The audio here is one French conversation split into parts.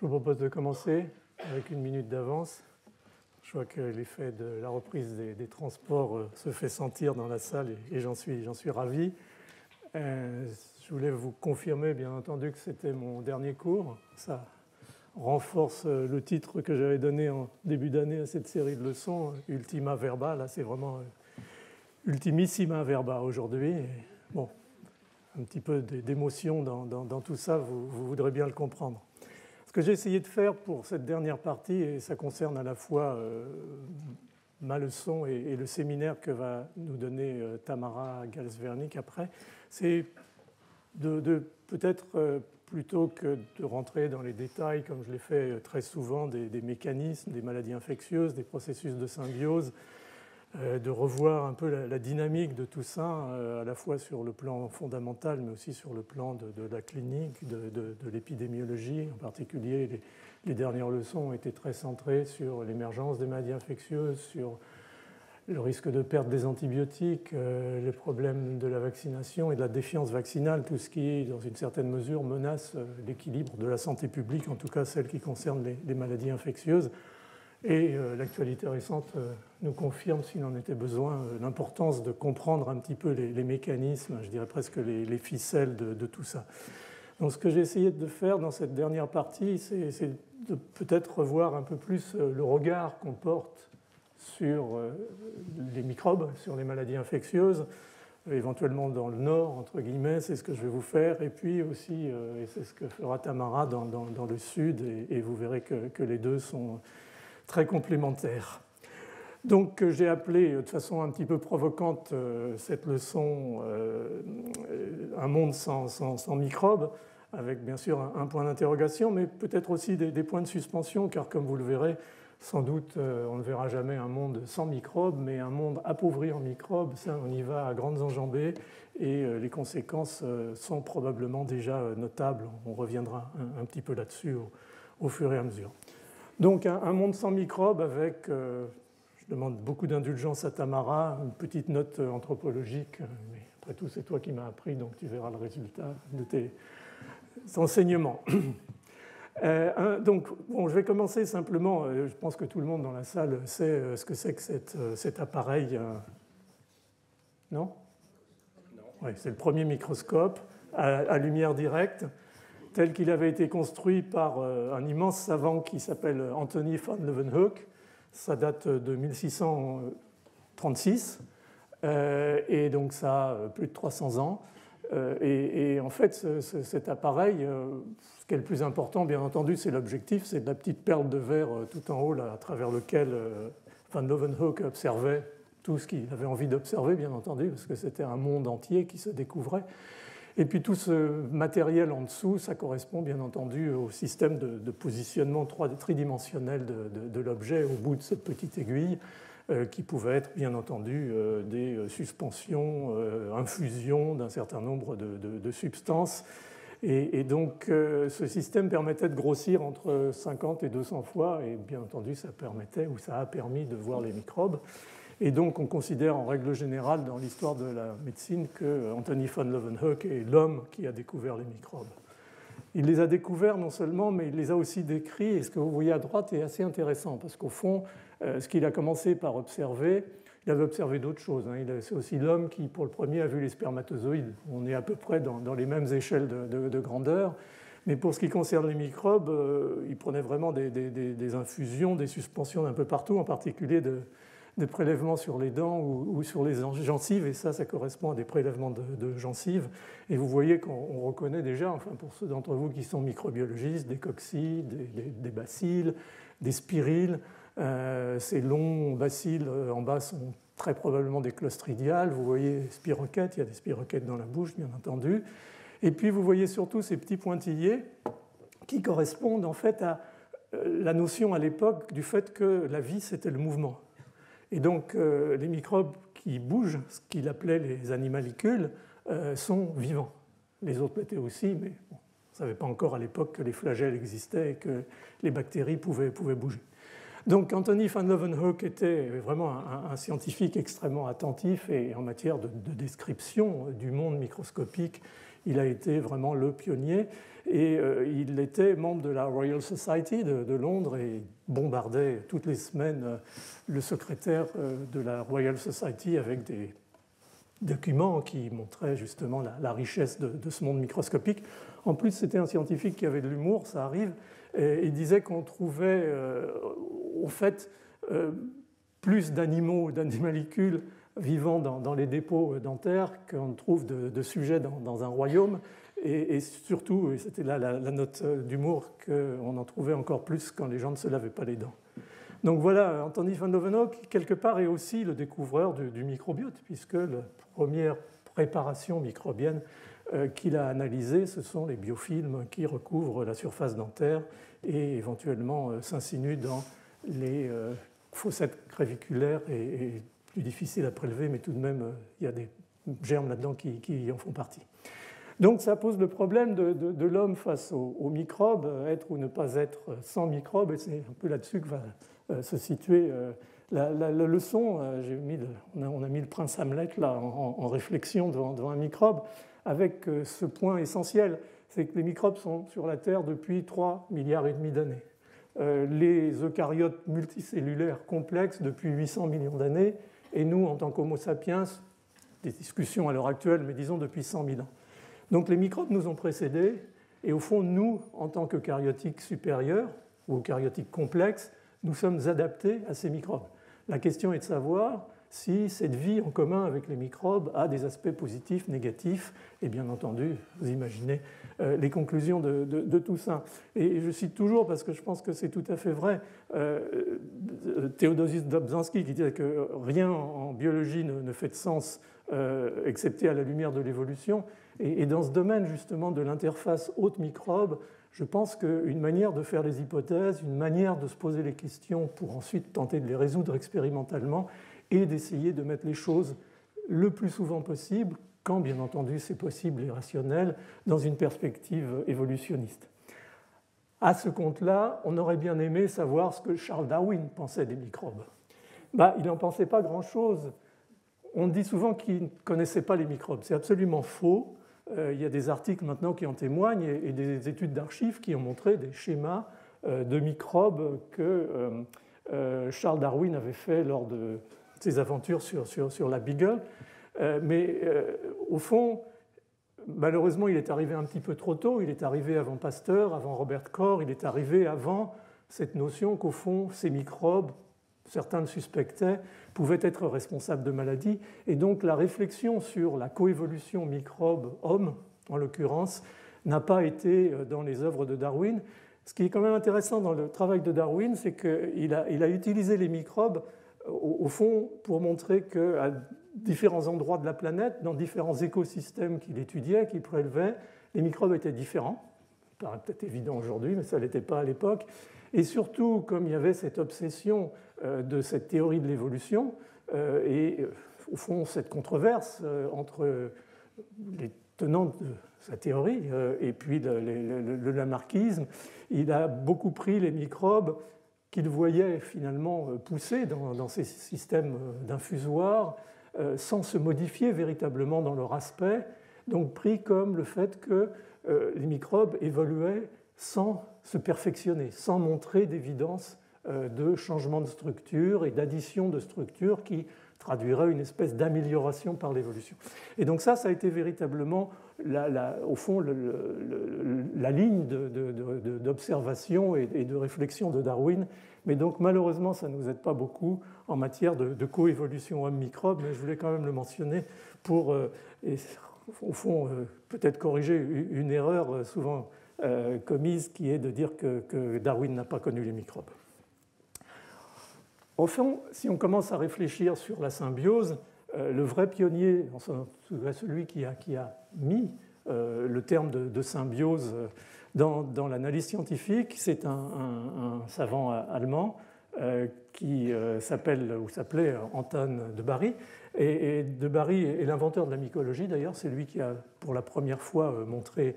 Je vous propose de commencer avec une minute d'avance. Je vois que l'effet de la reprise des transports se fait sentir dans la salle et j'en suis ravi. Je voulais vous confirmer, bien entendu, que c'était mon dernier cours. Ça renforce le titre que j'avais donné en début d'année à cette série de leçons, Ultima Verba. Là, c'est vraiment Ultimissima Verba aujourd'hui. Bon, un petit peu d'émotion dans tout ça, vous voudrez bien le comprendre. Ce que j'ai essayé de faire pour cette dernière partie, et ça concerne à la fois ma leçon et le séminaire que va nous donner Tamara Galsvernik après, c'est de peut-être, plutôt que de rentrer dans les détails, comme je l'ai fait très souvent, des mécanismes, des maladies infectieuses, des processus de symbiose, de revoir un peu la dynamique de tout ça, à la fois sur le plan fondamental, mais aussi sur le plan de la clinique, de l'épidémiologie. En particulier, les dernières leçons ont été très centrées sur l'émergence des maladies infectieuses, sur le risque de perte des antibiotiques, les problèmes de la vaccination et de la défiance vaccinale, tout ce qui, dans une certaine mesure, menace l'équilibre de la santé publique, en tout cas celle qui concerne les maladies infectieuses. Et l'actualité récente nous confirme, s'il en était besoin, l'importance de comprendre un petit peu les mécanismes, je dirais presque les ficelles de tout ça. Donc ce que j'ai essayé de faire dans cette dernière partie, c'est de peut-être revoir un peu plus le regard qu'on porte sur les microbes, sur les maladies infectieuses, éventuellement dans le nord, entre guillemets, c'est ce que je vais vous faire, et puis aussi, et c'est ce que fera Tamara dans le sud, et vous verrez que les deux sont très complémentaires. Donc j'ai appelé de façon un petit peu provocante cette leçon un monde sans microbes, avec bien sûr un point d'interrogation, mais peut-être aussi des points de suspension, car comme vous le verrez, sans doute on ne verra jamais un monde sans microbes, mais un monde appauvri en microbes, ça on y va à grandes enjambées, et les conséquences sont probablement déjà notables. On reviendra un petit peu là-dessus au fur et à mesure. Donc un monde sans microbes avec, je demande beaucoup d'indulgence à Tamara, une petite note anthropologique, mais après tout c'est toi qui m'as appris, donc tu verras le résultat de tes enseignements. Donc bon, je vais commencer simplement, je pense que tout le monde dans la salle sait ce que c'est que cet appareil. Non ? Non. Oui, c'est le premier microscope à lumière directe, tel qu'il avait été construit par un immense savant qui s'appelle Anthony van Leeuwenhoek. Ça date de 1636, et donc ça a plus de 300 ans. Et en fait, cet appareil, ce qui est le plus important, bien entendu, c'est l'objectif, c'est la petite perle de verre tout en haut, là, à travers lequel van Leeuwenhoek observait tout ce qu'il avait envie d'observer, bien entendu, parce que c'était un monde entier qui se découvrait. Et puis tout ce matériel en dessous, ça correspond bien entendu au système de positionnement tridimensionnel de l'objet au bout de cette petite aiguille, qui pouvait être bien entendu des suspensions, infusions d'un certain nombre de substances. Et donc ce système permettait de grossir entre 50 et 200 fois, et bien entendu ça permettait, ou ça a permis de voir les microbes. Et donc, on considère en règle générale dans l'histoire de la médecine que Anthony van Leeuwenhoek est l'homme qui a découvert les microbes. Il les a découverts non seulement, mais il les a aussi décrits. Et ce que vous voyez à droite est assez intéressant, parce qu'au fond, ce qu'il a commencé par observer, il avait observé d'autres choses. C'est aussi l'homme qui, pour le premier, a vu les spermatozoïdes. On est à peu près dans les mêmes échelles de grandeur. Mais pour ce qui concerne les microbes, il prenait vraiment des infusions, des suspensions d'un peu partout, en particulier des prélèvements sur les dents ou sur les gencives, et ça correspond à des prélèvements de gencives. Et vous voyez qu'on reconnaît déjà, enfin pour ceux d'entre vous qui sont microbiologistes, des coccides, des bacilles, des spiryles. Ces longs bacilles en bas sont très probablement des clostridiales. Vous voyez spirochètes, il y a des spirochètes dans la bouche, bien entendu. Et puis vous voyez surtout ces petits pointillés qui correspondent en fait à la notion à l'époque du fait que la vie, c'était le mouvement. Et donc, les microbes qui bougent, ce qu'il appelait les animalcules, sont vivants. Les autres l'étaient aussi, mais bon, on ne savait pas encore à l'époque que les flagelles existaient et que les bactéries pouvaient bouger. Donc, Anthony van Leeuwenhoek était vraiment un scientifique extrêmement attentif, et en matière de description du monde microscopique, il a été vraiment le pionnier. Et il était membre de la Royal Society de Londres et bombardait toutes les semaines le secrétaire de la Royal Society avec des documents qui montraient justement la richesse de ce monde microscopique. En plus, c'était un scientifique qui avait de l'humour, ça arrive, et il disait qu'on trouvait au fait plus d'animaux, d'animalcules vivant dans les dépôts dentaires qu'on trouve de sujets dans un royaume. Et surtout, et c'était là la note d'humour, qu'on en trouvait encore plus quand les gens ne se lavaient pas les dents. Donc voilà, Anthony van Leeuwenhoek, quelque part, est aussi le découvreur du microbiote, puisque la première préparation microbienne qu'il a analysée, ce sont les biofilms qui recouvrent la surface dentaire et éventuellement s'insinuent dans les fossettes claviculaires et plus difficiles à prélever, mais tout de même, il y a des germes là-dedans qui en font partie. Donc ça pose le problème de l'homme face aux microbes, être ou ne pas être sans microbes, et c'est un peu là-dessus que va se situer la leçon. On a mis le prince Hamlet là, en réflexion devant un microbe, avec ce point essentiel, c'est que les microbes sont sur la Terre depuis 3,5 milliards d'années. Les eucaryotes multicellulaires complexes depuis 800 millions d'années, et nous, en tant qu'Homo sapiens, des discussions à l'heure actuelle, mais disons depuis 100 000 ans. Donc les microbes nous ont précédés, et au fond, nous, en tant qu'eucaryotiques supérieurs, ou eucaryotiques complexes, nous sommes adaptés à ces microbes. La question est de savoir si cette vie en commun avec les microbes a des aspects positifs, négatifs, et bien entendu, vous imaginez les conclusions de tout ça. Et je cite toujours, parce que je pense que c'est tout à fait vrai, Théodosius Dobzhansky qui disait que rien en biologie ne fait de sens excepté à la lumière de l'évolution. Et dans ce domaine justement de l'interface hôte-microbe, je pense qu'une manière de faire les hypothèses, une manière de se poser les questions pour ensuite tenter de les résoudre expérimentalement et d'essayer de mettre les choses le plus souvent possible, quand bien entendu c'est possible et rationnel, dans une perspective évolutionniste. À ce compte-là, on aurait bien aimé savoir ce que Charles Darwin pensait des microbes. Il n'en pensait pas grand-chose. On dit souvent qu'il ne connaissait pas les microbes. C'est absolument faux. Il y a des articles maintenant qui en témoignent et des études d'archives qui ont montré des schémas de microbes que Charles Darwin avait fait lors de ses aventures sur la Beagle. Mais au fond, malheureusement, il est arrivé un petit peu trop tôt. Il est arrivé avant Pasteur, avant Robert Koch. Il est arrivé avant cette notion qu'au fond, ces microbes, certains le suspectaient, pouvaient être responsables de maladies. Et donc la réflexion sur la coévolution microbe-homme, en l'occurrence, n'a pas été dans les œuvres de Darwin. Ce qui est quand même intéressant dans le travail de Darwin, c'est qu'il a utilisé les microbes, au fond, pour montrer qu'à différents endroits de la planète, dans différents écosystèmes qu'il étudiait, qu'il prélevait, les microbes étaient différents. Ça paraît peut-être évident aujourd'hui, mais ça ne l'était pas à l'époque. Et surtout, comme il y avait cette obsession de cette théorie de l'évolution, et au fond cette controverse entre les tenants de sa théorie et puis le lamarckisme, il a beaucoup pris les microbes qu'il voyait finalement pousser dans ces systèmes d'infusoires sans se modifier véritablement dans leur aspect, donc pris comme le fait que les microbes évoluaient sans se perfectionner, sans montrer d'évidence de changement de structure et d'addition de structure qui traduirait une espèce d'amélioration par l'évolution. Et donc ça a été véritablement, au fond, la ligne d'observation et de réflexion de Darwin. Mais donc malheureusement, ça ne nous aide pas beaucoup en matière de coévolution homme-microbe, mais je voulais quand même le mentionner pour, au fond, peut-être corriger une erreur souvent commise, qui est de dire que Darwin n'a pas connu les microbes. Au fond, si on commence à réfléchir sur la symbiose, le vrai pionnier, celui qui a mis le terme de symbiose dans l'analyse scientifique, c'est un savant allemand qui s'appelait Anton de Bary. Et de Bary est l'inventeur de la mycologie, d'ailleurs, c'est lui qui a pour la première fois montré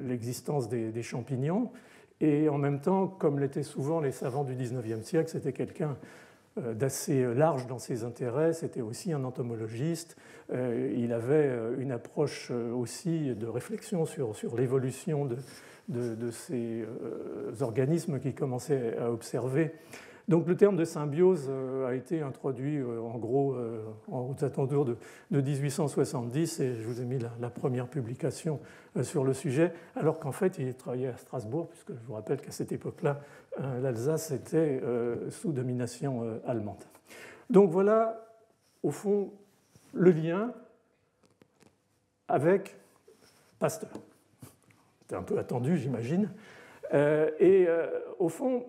l'existence des champignons. Et en même temps, comme l'étaient souvent les savants du XIXe siècle, c'était quelqu'un d'assez large dans ses intérêts. C'était aussi un entomologiste. Il avait une approche aussi de réflexion sur l'évolution de ces organismes qu'il commençait à observer. Donc le terme de symbiose a été introduit en gros aux alentours de 1870 et je vous ai mis la première publication sur le sujet, alors qu'en fait il travaillait à Strasbourg, puisque je vous rappelle qu'à cette époque-là, l'Alsace était sous domination allemande. Donc voilà, au fond, le lien avec Pasteur. C'était un peu attendu, j'imagine. Au fond,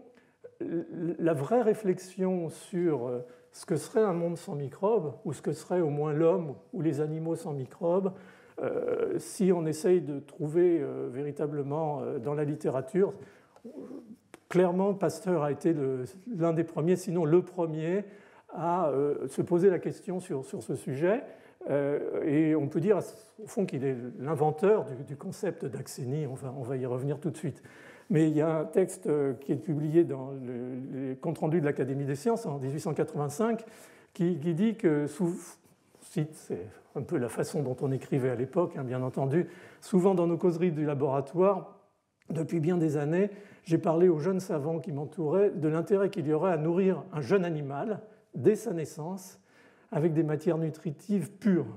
la vraie réflexion sur ce que serait un monde sans microbes, ou ce que serait au moins l'homme ou les animaux sans microbes, si on essaye de trouver véritablement dans la littérature, clairement Pasteur a été l'un des premiers, sinon le premier, à se poser la question sur ce sujet. Et on peut dire au fond qu'il est l'inventeur du concept d'axénie, on va y revenir tout de suite. Mais il y a un texte qui est publié dans les comptes rendus de l'Académie des sciences en 1885 qui dit que, c'est un peu la façon dont on écrivait à l'époque, hein, bien entendu, souvent dans nos causeries du laboratoire, depuis bien des années, j'ai parlé aux jeunes savants qui m'entouraient de l'intérêt qu'il y aurait à nourrir un jeune animal dès sa naissance avec des matières nutritives pures.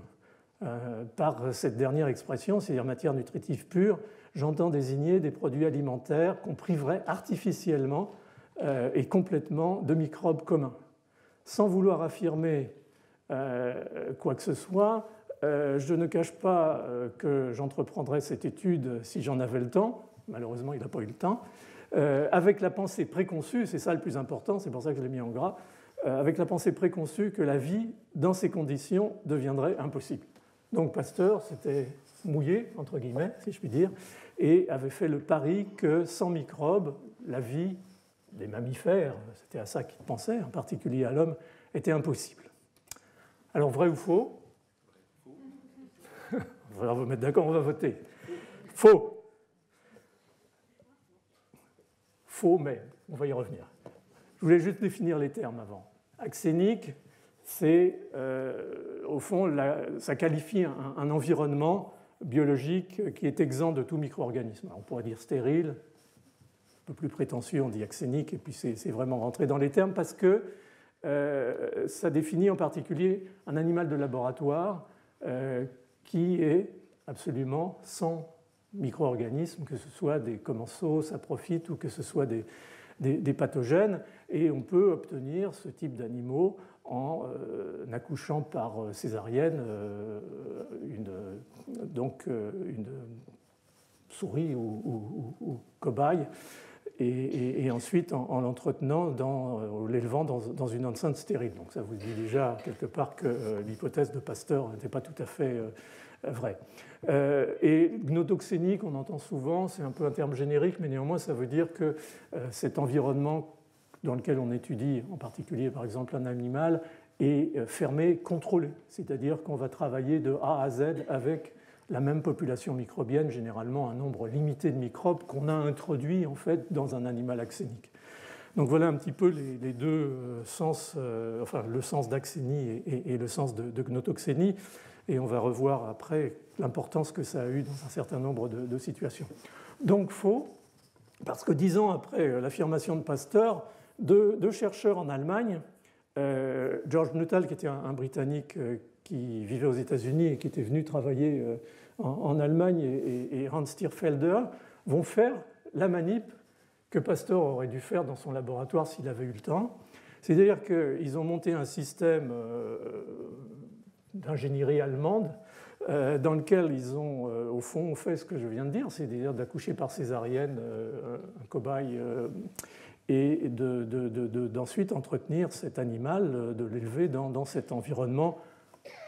Par cette dernière expression, c'est-à-dire matières nutritives pures, j'entends désigner des produits alimentaires qu'on priverait artificiellement et complètement de microbes communs. Sans vouloir affirmer quoi que ce soit, je ne cache pas que j'entreprendrais cette étude si j'en avais le temps. Malheureusement, il n'a pas eu le temps. Avec la pensée préconçue, c'est ça le plus important, c'est pour ça que je l'ai mis en gras, avec la pensée préconçue que la vie, dans ces conditions, deviendrait impossible. Donc Pasteur s'était mouillé, entre guillemets, si je puis dire, et avait fait le pari que sans microbes, la vie des mammifères, c'était à ça qu'il pensait, en particulier à l'homme, était impossible. Alors vrai ou faux? On va vous mettre d'accord, on va voter. Faux. Faux, mais on va y revenir. Je voulais juste définir les termes avant. Axénique, c'est, au fond, ça qualifie un environnement biologique qui est exempt de tout micro-organisme. On pourrait dire stérile, un peu plus prétentieux, on dit axénique, et puis c'est vraiment rentré dans les termes parce que ça définit en particulier un animal de laboratoire qui est absolument sans micro-organismes, que ce soit des commensaux, saprophytes ou que ce soit des pathogènes, et on peut obtenir ce type d'animaux en accouchant par césarienne une souris ou cobaye, et ensuite en l'entretenant, en l'élevant dans une enceinte stérile. Donc ça vous dit déjà quelque part que l'hypothèse de Pasteur n'était pas tout à fait vraie. Et gnotoxénique, on entend souvent, c'est un peu un terme générique, mais néanmoins ça veut dire que cet environnement dans lequel on étudie, en particulier par exemple un animal, est fermé, contrôlé. C'est-à-dire qu'on va travailler de A à Z avec la même population microbienne, généralement un nombre limité de microbes qu'on a introduits en fait dans un animal axénique. Donc voilà un petit peu les deux sens, enfin le sens d'axénie et le sens de gnotoxénie, et on va revoir après l'importance que ça a eu dans un certain nombre de situations. Donc faux, parce que 10 ans après l'affirmation de Pasteur, deux chercheurs en Allemagne, George Nuttall, qui était un Britannique qui vivait aux États-Unis et qui était venu travailler en Allemagne, et Hans Thierfelder, vont faire la manip que Pasteur aurait dû faire dans son laboratoire s'il avait eu le temps. C'est-à-dire qu'ils ont monté un système d'ingénierie allemande dans lequel ils ont, au fond, fait ce que je viens de dire, c'est-à-dire d'accoucher par césarienne un cobaye et d'ensuite entretenir cet animal, de l'élever dans cet environnement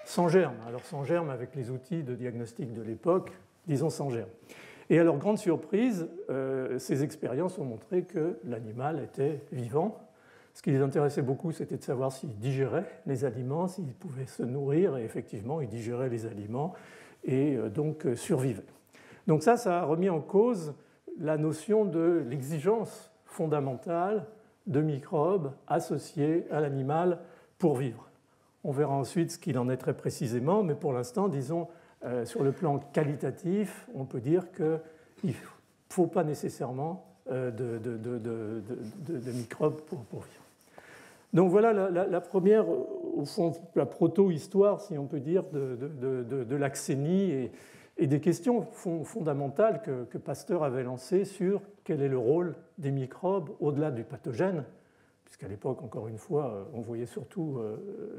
sans germe. Alors sans germe avec les outils de diagnostic de l'époque, disons sans germe. Et à leur grande surprise, ces expériences ont montré que l'animal était vivant. Ce qui les intéressait beaucoup, c'était de savoir s'il digérait les aliments, s'il pouvait se nourrir, et effectivement, il digérait les aliments et donc survivait. Donc ça a remis en cause la notion de l'exigence fondamentale de microbes associés à l'animal pour vivre. On verra ensuite ce qu'il en est très précisément, mais pour l'instant, disons, sur le plan qualitatif, on peut dire qu'il ne faut pas nécessairement de microbes pour vivre. Donc voilà la première, au fond, la proto-histoire, si on peut dire, de l'axénie et des questions fondamentales que Pasteur avait lancées sur quel est le rôle des microbes au-delà du pathogène, puisqu'à l'époque, encore une fois, on voyait surtout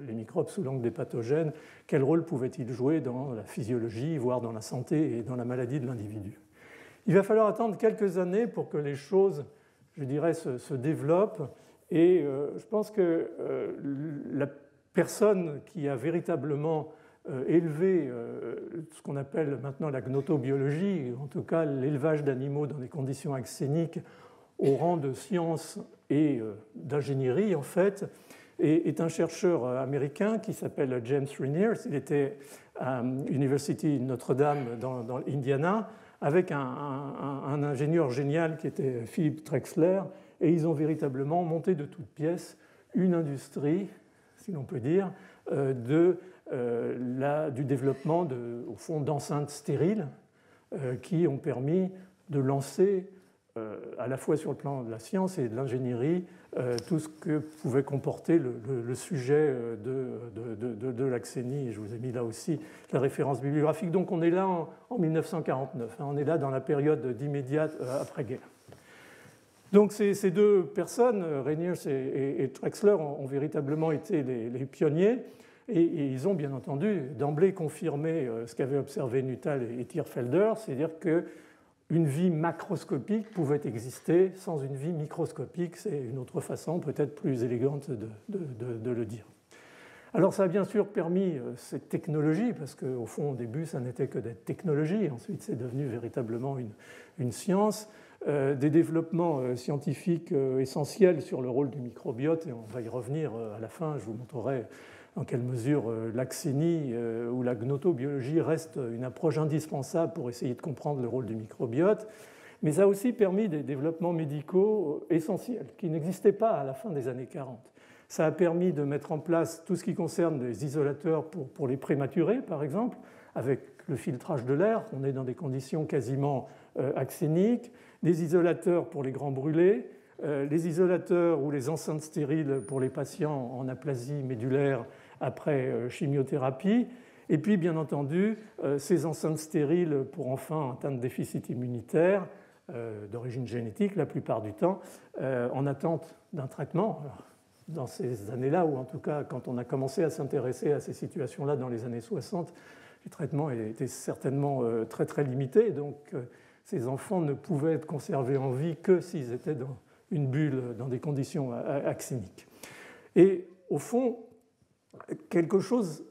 les microbes sous l'angle des pathogènes, quel rôle pouvaient-ils jouer dans la physiologie, voire dans la santé et dans la maladie de l'individu. Il va falloir attendre quelques années pour que les choses, je dirais, se développent. Et je pense que la personne qui a véritablement élevé ce qu'on appelle maintenant la gnotobiologie, en tout cas l'élevage d'animaux dans des conditions axéniques au rang de science et d'ingénierie, en fait, est un chercheur américain qui s'appelle James Reniers. Il était à l'University Notre-Dame dans l'Indiana avec un ingénieur génial qui était Philippe Trexler. Et ils ont véritablement monté de toutes pièces une industrie, si l'on peut dire, du développement au fond, d'enceintes stériles qui ont permis de lancer, à la fois sur le plan de la science et de l'ingénierie, tout ce que pouvait comporter le sujet de l'axénie. Et je vous ai mis là aussi la référence bibliographique. Donc on est là en 1949, on est là dans la période d'immédiate après-guerre. Donc ces deux personnes, Reniers et Trexler, ont véritablement été les pionniers et ils ont bien entendu d'emblée confirmé ce qu'avaient observé Nuttall et Thierfelder, c'est-à-dire qu'une vie macroscopique pouvait exister sans une vie microscopique. C'est une autre façon peut-être plus élégante de le dire. Alors ça a bien sûr permis cette technologie, parce qu'au fond au début ça n'était que des technologies, ensuite c'est devenu véritablement une science. Des développements scientifiques essentiels sur le rôle du microbiote, et on va y revenir à la fin, je vous montrerai dans quelle mesure l'axénie ou la gnotobiologie reste une approche indispensable pour essayer de comprendre le rôle du microbiote, mais ça a aussi permis des développements médicaux essentiels qui n'existaient pas à la fin des années 40. Ça a permis de mettre en place tout ce qui concerne des isolateurs pour les prématurés, par exemple, avec le filtrage de l'air, on est dans des conditions quasiment axéniques, des isolateurs pour les grands brûlés, les isolateurs ou les enceintes stériles pour les patients en aplasie médulaire après chimiothérapie, et puis bien entendu ces enceintes stériles pour enfants atteints de déficit immunitaire d'origine génétique la plupart du temps, en attente d'un traitement. Alors, dans ces années-là, ou en tout cas quand on a commencé à s'intéresser à ces situations-là dans les années 60, les traitements étaient certainement très très limités, donc ces enfants ne pouvaient être conservés en vie que s'ils étaient dans une bulle, dans des conditions axéniques. Et au fond, quelque chose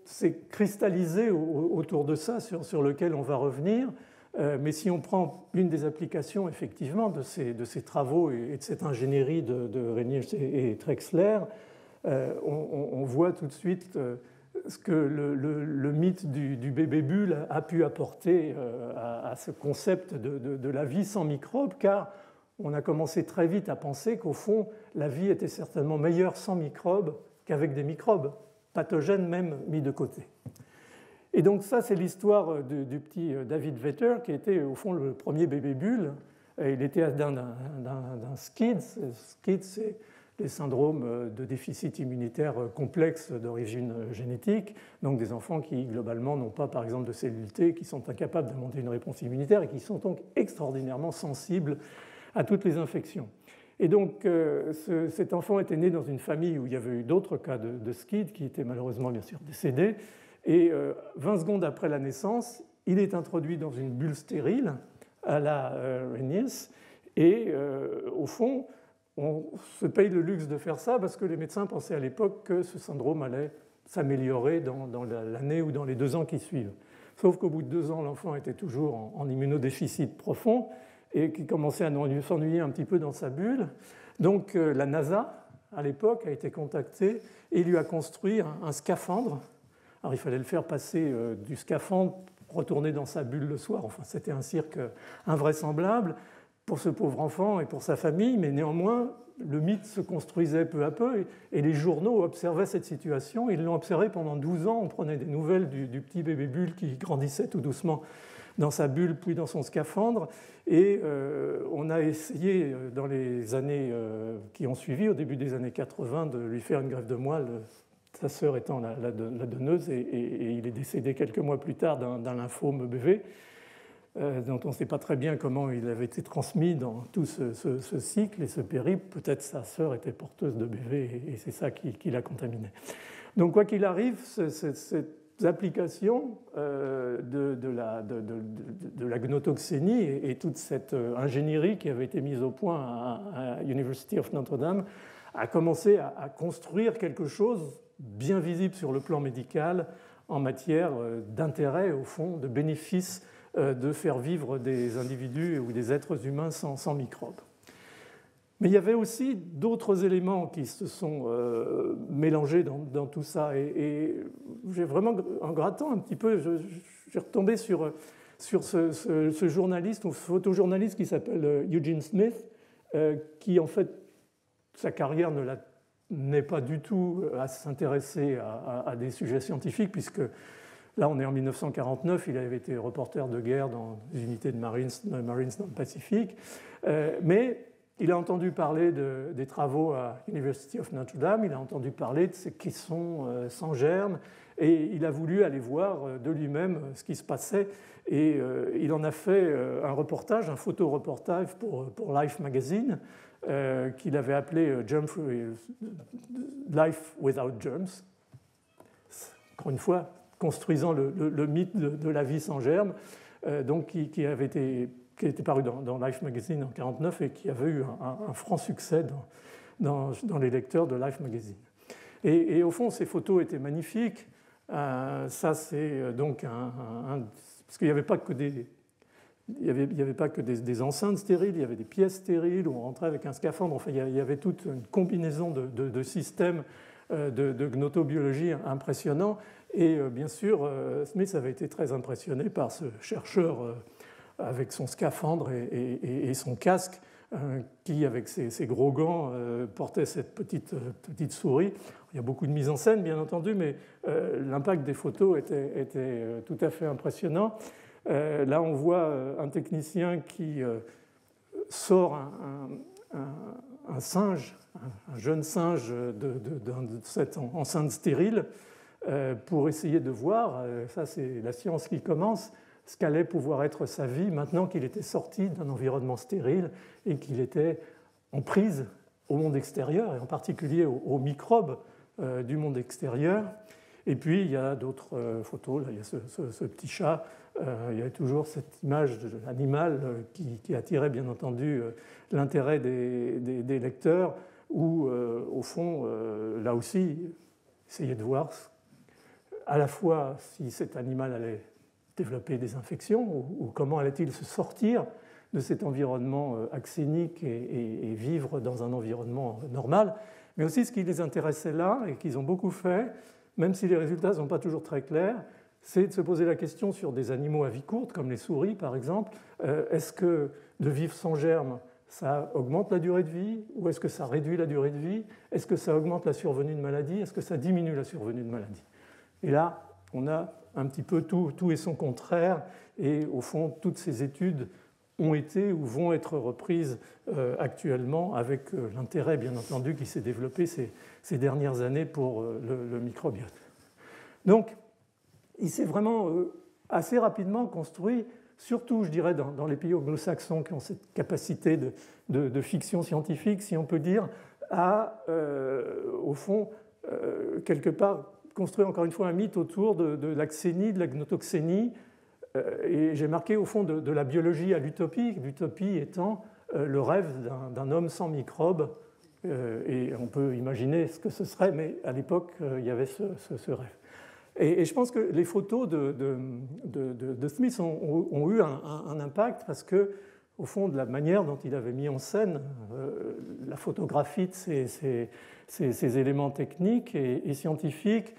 s'est cristallisé autour de ça, sur lequel on va revenir, mais si on prend une des applications effectivement de ces travaux et de cette ingénierie de Reniers et Trexler, on voit tout de suite ce que le mythe du bébé bulle a pu apporter à ce concept de la vie sans microbes, car on a commencé très vite à penser qu'au fond, la vie était certainement meilleure sans microbes qu'avec des microbes, pathogènes même mis de côté. Et donc ça, c'est l'histoire du petit David Vetter, qui était au fond le premier bébé bulle. Il était atteint d'un SCID. SCID, c'est les syndromes de déficit immunitaire complexe d'origine génétique, donc des enfants qui, globalement, n'ont pas, par exemple, de cellules T, qui sont incapables de monter une réponse immunitaire et qui sont donc extraordinairement sensibles à toutes les infections. Et donc, cet enfant était né dans une famille où il y avait eu d'autres cas de SCID qui étaient malheureusement, bien sûr, décédés. Et 20 secondes après la naissance, il est introduit dans une bulle stérile à la Reniers. Et au fond, on se paye le luxe de faire ça parce que les médecins pensaient à l'époque que ce syndrome allait s'améliorer dans l'année ou dans les 2 ans qui suivent. Sauf qu'au bout de 2 ans, l'enfant était toujours en immunodéficit profond et qui commençait à s'ennuyer un petit peu dans sa bulle. Donc la NASA, à l'époque, a été contactée et lui a construit un scaphandre. Alors il fallait le faire passer du scaphandre, retourner dans sa bulle le soir. Enfin, c'était un cirque invraisemblable pour ce pauvre enfant et pour sa famille, mais néanmoins, le mythe se construisait peu à peu et les journaux observaient cette situation. Ils l'ont observé pendant 12 ans. On prenait des nouvelles du petit bébé bulle qui grandissait tout doucement dans sa bulle, puis dans son scaphandre. Et on a essayé, dans les années qui ont suivi, au début des années 80, de lui faire une greffe de moelle, sa sœur étant la donneuse, et il est décédé quelques mois plus tard d'un lymphome BV. Dont on ne sait pas très bien comment il avait été transmis dans tout ce cycle et ce périple. Peut-être sa sœur était porteuse de BV et c'est ça qui l'a contaminé. Donc quoi qu'il arrive, cette application de la gnotoxénie et toute cette ingénierie qui avait été mise au point à University of Notre-Dame a commencé à construire quelque chose bien visible sur le plan médical en matière d'intérêt, au fond, de bénéfice de faire vivre des individus ou des êtres humains sans microbes. Mais il y avait aussi d'autres éléments qui se sont mélangés dans tout ça. Et j'ai vraiment, en grattant un petit peu, j'ai retombé sur ce journaliste ou photojournaliste qui s'appelle Eugene Smith, qui en fait, sa carrière n'est pas du tout à s'intéresser à des sujets scientifiques, puisque là, on est en 1949, il avait été reporter de guerre dans des unités de Marines dans le Pacifique, mais il a entendu parler des travaux à University of Notre-Dame, il a entendu parler de ces caissons sans germes, et il a voulu aller voir de lui-même ce qui se passait, et il en a fait un reportage, un photoreportage pour Life Magazine, qu'il avait appelé Life Without Germs. Encore une fois, construisant le mythe de la vie sans germes, donc qui était paru dans Life Magazine en 1949 et qui avait eu un franc succès dans les lecteurs de Life Magazine. Et au fond, ces photos étaient magnifiques. Ça, c'est donc parce qu'il n'y avait pas que des enceintes stériles, il y avait des pièces stériles où on rentrait avec un scaphandre. Enfin, il y avait toute une combinaison de systèmes de gnotobiologie impressionnants. Et bien sûr, Smith avait été très impressionné par ce chercheur avec son scaphandre et son casque qui, avec ses gros gants, portait cette petite souris. Il y a beaucoup de mise en scène, bien entendu, mais l'impact des photos était tout à fait impressionnant. Là, on voit un technicien qui sort un singe, un jeune singe de cette enceinte stérile, pour essayer de voir, ça c'est la science qui commence, ce qu'allait pouvoir être sa vie maintenant qu'il était sorti d'un environnement stérile et qu'il était en prise au monde extérieur, et en particulier aux microbes du monde extérieur. Et puis il y a d'autres photos, là, il y a ce petit chat, il y a toujours cette image de l'animal qui attirait bien entendu l'intérêt des lecteurs, où au fond, là aussi, essayer de voir à la fois si cet animal allait développer des infections ou comment allait-il se sortir de cet environnement axénique et vivre dans un environnement normal, mais aussi ce qui les intéressait là et qu'ils ont beaucoup fait, même si les résultats ne sont pas toujours très clairs, c'est de se poser la question sur des animaux à vie courte, comme les souris par exemple, est-ce que de vivre sans germes, ça augmente la durée de vie ou est-ce que ça réduit la durée de vie? Est-ce que ça augmente la survenue de maladies? Est-ce que ça diminue la survenue de maladies? Et là, on a un petit peu tout et son contraire, et au fond, toutes ces études ont été ou vont être reprises actuellement avec l'intérêt, bien entendu, qui s'est développé ces dernières années pour le microbiote. Donc, il s'est vraiment assez rapidement construit, surtout, je dirais, dans les pays anglo-saxons qui ont cette capacité de fiction scientifique, si on peut dire, à, au fond, quelque part, construire encore une fois un mythe autour de la xénie, de la gnotoxénie, et j'ai marqué au fond de la biologie à l'utopie, l'utopie étant le rêve d'un homme sans microbes, et on peut imaginer ce que ce serait, mais à l'époque, il y avait ce rêve. Et je pense que les photos de Smith ont eu un impact parce que, au fond, de la manière dont il avait mis en scène la photographie de ces éléments techniques et scientifiques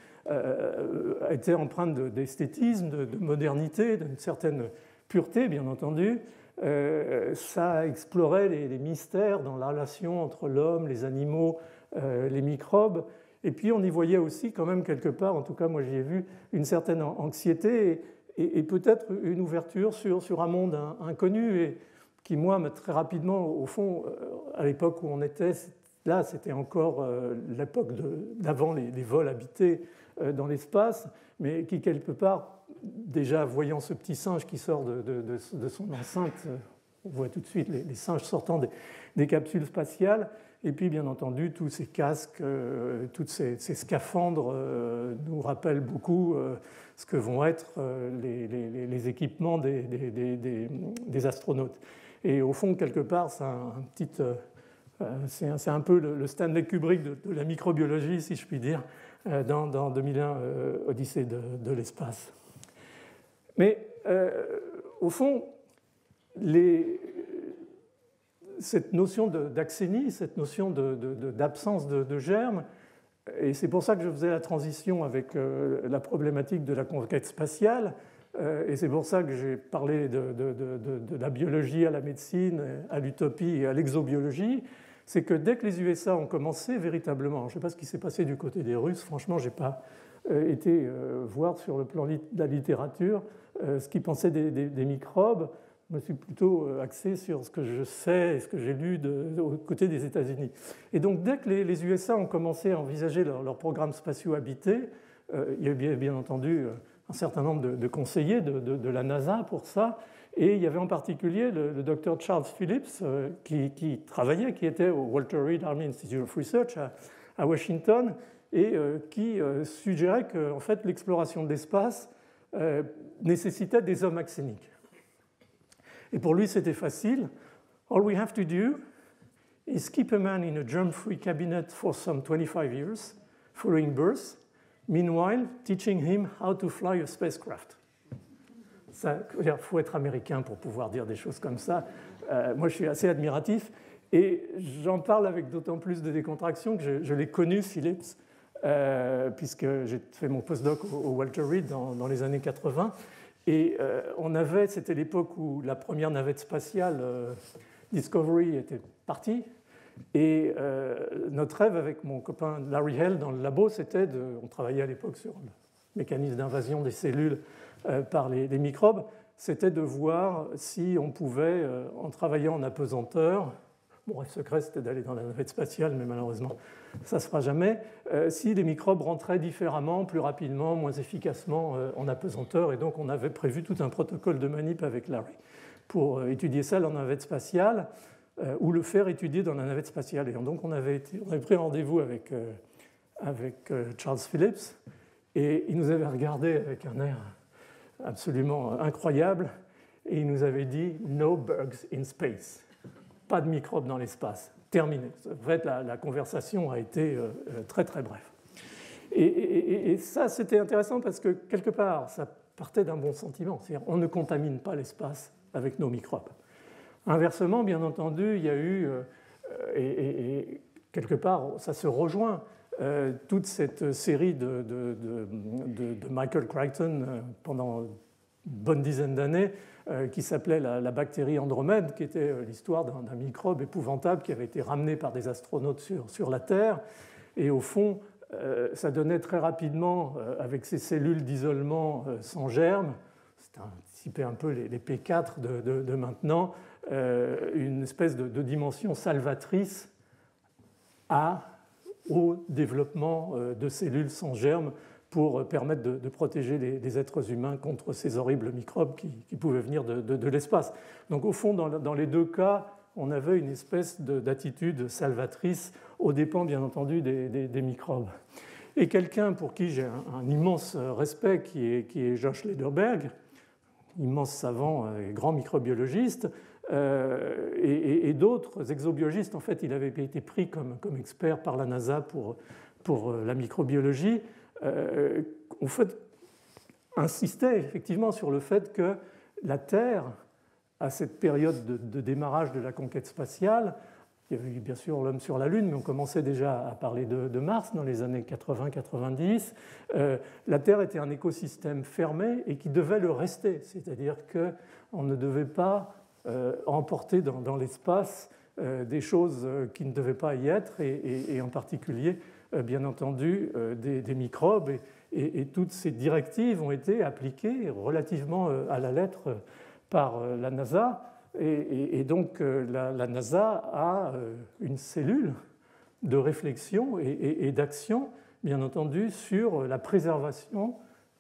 était empreinte d'esthétisme, de modernité, d'une certaine pureté, bien entendu, ça explorait les mystères dans la relation entre l'homme, les animaux, les microbes. Et puis on y voyait aussi quand même quelque part, en tout cas moi j'y ai vu, une certaine anxiété et peut-être une ouverture sur un monde inconnu et qui moi très rapidement, au fond, à l'époque où on était, là c'était encore l'époque d'avant les vols habités dans l'espace, mais qui quelque part, déjà voyant ce petit singe qui sort de son enceinte, on voit tout de suite les singes sortant des capsules spatiales, et puis bien entendu tous ces casques, tous ces scaphandres nous rappellent beaucoup ce que vont être les équipements des astronautes. Et au fond, quelque part, c'est un peu le Stanley Kubrick de la microbiologie, si je puis dire, dans 2001, Odyssée de l'espace. Mais au fond, cette notion d'axénie, cette notion d'absence de germes, et c'est pour ça que je faisais la transition avec la problématique de la conquête spatiale, et c'est pour ça que j'ai parlé de la biologie à la médecine, à l'utopie et à l'exobiologie, c'est que dès que les USA ont commencé véritablement, je ne sais pas ce qui s'est passé du côté des Russes, franchement, je n'ai pas été voir sur le plan de la littérature ce qu'ils pensaient des microbes. Je me suis plutôt axé sur ce que je sais et ce que j'ai lu aux côtés des États-Unis. Et donc, dès que les USA ont commencé à envisager leur programme spatiaux habités, il y a bien entendu un certain nombre de conseillers de la NASA pour ça. Et il y avait en particulier le docteur Charles Phillips qui travaillait, qui était au Walter Reed Army Institute of Research à Washington et qui suggérait que en fait, l'exploration de l'espace nécessitait des hommes axéniques. Et pour lui, c'était facile. All we have to do is keep a man in a germ-free cabinet for some 25 years following birth, meanwhile teaching him how to fly a spacecraft. Il faut être américain pour pouvoir dire des choses comme ça. Moi, je suis assez admiratif. Et j'en parle avec d'autant plus de décontraction que je l'ai connu, Phillips, puisque j'ai fait mon postdoc au Walter Reed dans les années 80. Et c'était l'époque où la première navette spatiale, Discovery, était partie. Et notre rêve avec mon copain Larry Hell dans le labo, on travaillait à l'époque sur le mécanisme d'invasion des cellules par les microbes, c'était de voir si on pouvait, en travaillant en apesanteur, mon rêve secret c'était d'aller dans la navette spatiale, mais malheureusement ça ne se fera jamais, si les microbes rentraient différemment, plus rapidement, moins efficacement en apesanteur, et donc on avait prévu tout un protocole de manip avec Larry pour étudier ça dans la navette spatiale, ou le faire étudier dans la navette spatiale. Et donc on avait pris rendez-vous avec Charles Phillips, et il nous avait regardé avec un air absolument incroyable, et il nous avait dit « No bugs in space », pas de microbes dans l'espace, terminé. En fait, la conversation a été très très brève. Et ça, c'était intéressant parce que quelque part, ça partait d'un bon sentiment, c'est-à-dire on ne contamine pas l'espace avec nos microbes. Inversement, bien entendu, il y a eu, et quelque part, ça se rejoint, toute cette série de Michael Crichton pendant une bonne dizaine d'années qui s'appelait la bactérie Andromède, qui était l'histoire d'un microbe épouvantable qui avait été ramené par des astronautes sur la Terre. Et au fond, ça donnait très rapidement, avec ces cellules d'isolement sans germes, c'est anticiper un peu les P4 de maintenant, une espèce de dimension salvatrice au développement de cellules sans germes pour permettre de protéger les êtres humains contre ces horribles microbes qui pouvaient venir de l'espace. Donc au fond, dans les deux cas, on avait une espèce d'attitude salvatrice aux dépens, bien entendu, des microbes. Et quelqu'un pour qui j'ai un immense respect, qui est Josh Lederberg, immense savant et grand microbiologiste, et d'autres exobiologistes. En fait, il avait été pris comme expert par la NASA pour la microbiologie. En fait, insistait effectivement sur le fait que la Terre, à cette période de démarrage de la conquête spatiale, il y avait eu bien sûr l'homme sur la Lune, mais on commençait déjà à parler de Mars dans les années 80-90. La Terre était un écosystème fermé et qui devait le rester, c'est-à-dire qu'on ne devait pas emporter dans l'espace des choses qui ne devaient pas y être, et en particulier, bien entendu, des microbes. Et toutes ces directives ont été appliquées relativement à la lettre par la NASA. Et donc, la NASA a une cellule de réflexion et d'action, bien entendu, sur la préservation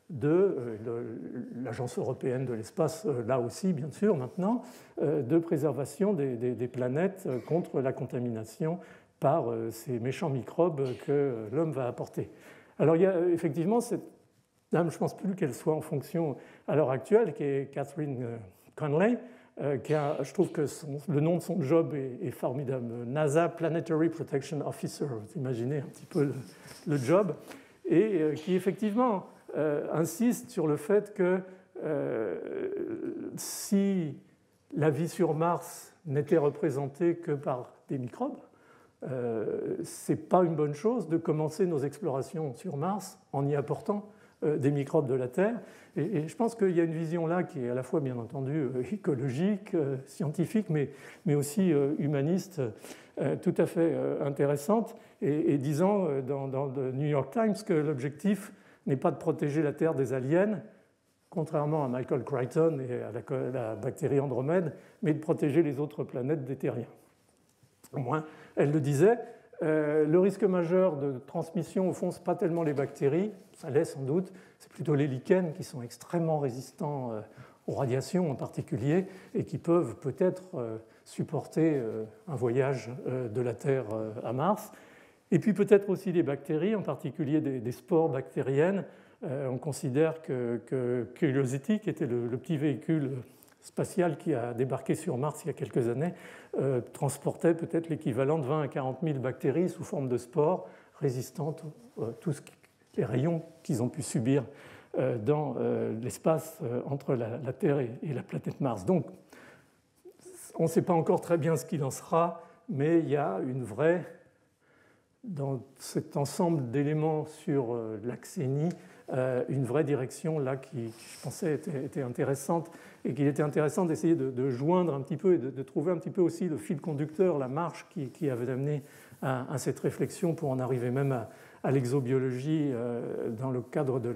de l'Agence européenne de l'espace, là aussi, bien sûr, maintenant, de préservation des planètes contre la contamination par ces méchants microbes que l'homme va apporter. Alors, il y a effectivement cette dame, je ne pense plus qu'elle soit en fonction à l'heure actuelle, qui est Catherine Conley, je trouve que le nom de son job est formidable. NASA Planetary Protection Officer, vous imaginez un petit peu le job, et qui effectivement insiste sur le fait que si la vie sur Mars n'était représentée que par des microbes, ce n'est pas une bonne chose de commencer nos explorations sur Mars en y apportant des microbes de la Terre. Et je pense qu'il y a une vision là qui est à la fois, bien entendu, écologique, scientifique, mais aussi humaniste, tout à fait intéressante, et disant dans le New York Times que l'objectif n'est pas de protéger la Terre des aliens, contrairement à Michael Crichton et à la bactérie Andromède, mais de protéger les autres planètes des terriens. Au moins, elle le disait. Le risque majeur de transmission, au fond, ce n'est pas tellement les bactéries, ça l'est sans doute, c'est plutôt les lichens qui sont extrêmement résistants aux radiations en particulier et qui peuvent peut-être supporter un voyage de la Terre à Mars. Et puis peut-être aussi les bactéries, en particulier des spores bactériennes. On considère que Curiosity, qui était le petit véhicule spatial qui a débarqué sur Mars il y a quelques années, transportait peut-être l'équivalent de 20 à 40 000 bactéries sous forme de spores résistantes à tous les rayons qu'ils ont pu subir dans l'espace entre la Terre et la planète Mars. Donc, on ne sait pas encore très bien ce qu'il en sera, mais il y a une vraie, dans cet ensemble d'éléments sur l'Axénie, une vraie direction là qui, je pensais, était intéressante, et qu'il était intéressant d'essayer de joindre un petit peu et de trouver un petit peu aussi le fil conducteur, la marche qui avait amené à cette réflexion pour en arriver même à l'exobiologie dans le cadre de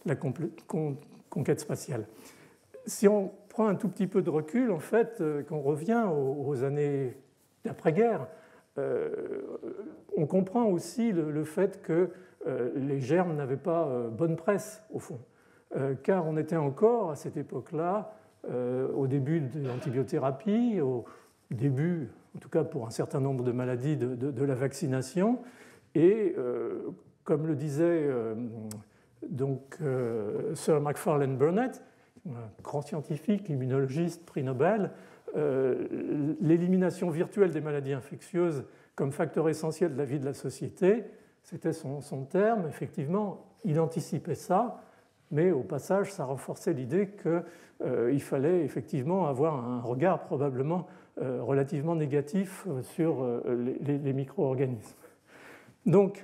la conquête spatiale. Si on prend un tout petit peu de recul, en fait, qu'on revient aux années d'après-guerre, on comprend aussi le fait que les germes n'avaient pas bonne presse, au fond, car on était encore, à cette époque-là, au début de l'antibiothérapie, au début, en tout cas pour un certain nombre de maladies, de la vaccination, et comme le disait Sir Macfarlane Burnet, un grand scientifique, immunologiste, prix Nobel, l'élimination virtuelle des maladies infectieuses comme facteur essentiel de la vie de la société, c'était son terme. Effectivement, il anticipait ça, mais au passage, ça renforçait l'idée qu'il fallait effectivement avoir un regard probablement relativement négatif sur les micro-organismes. Donc,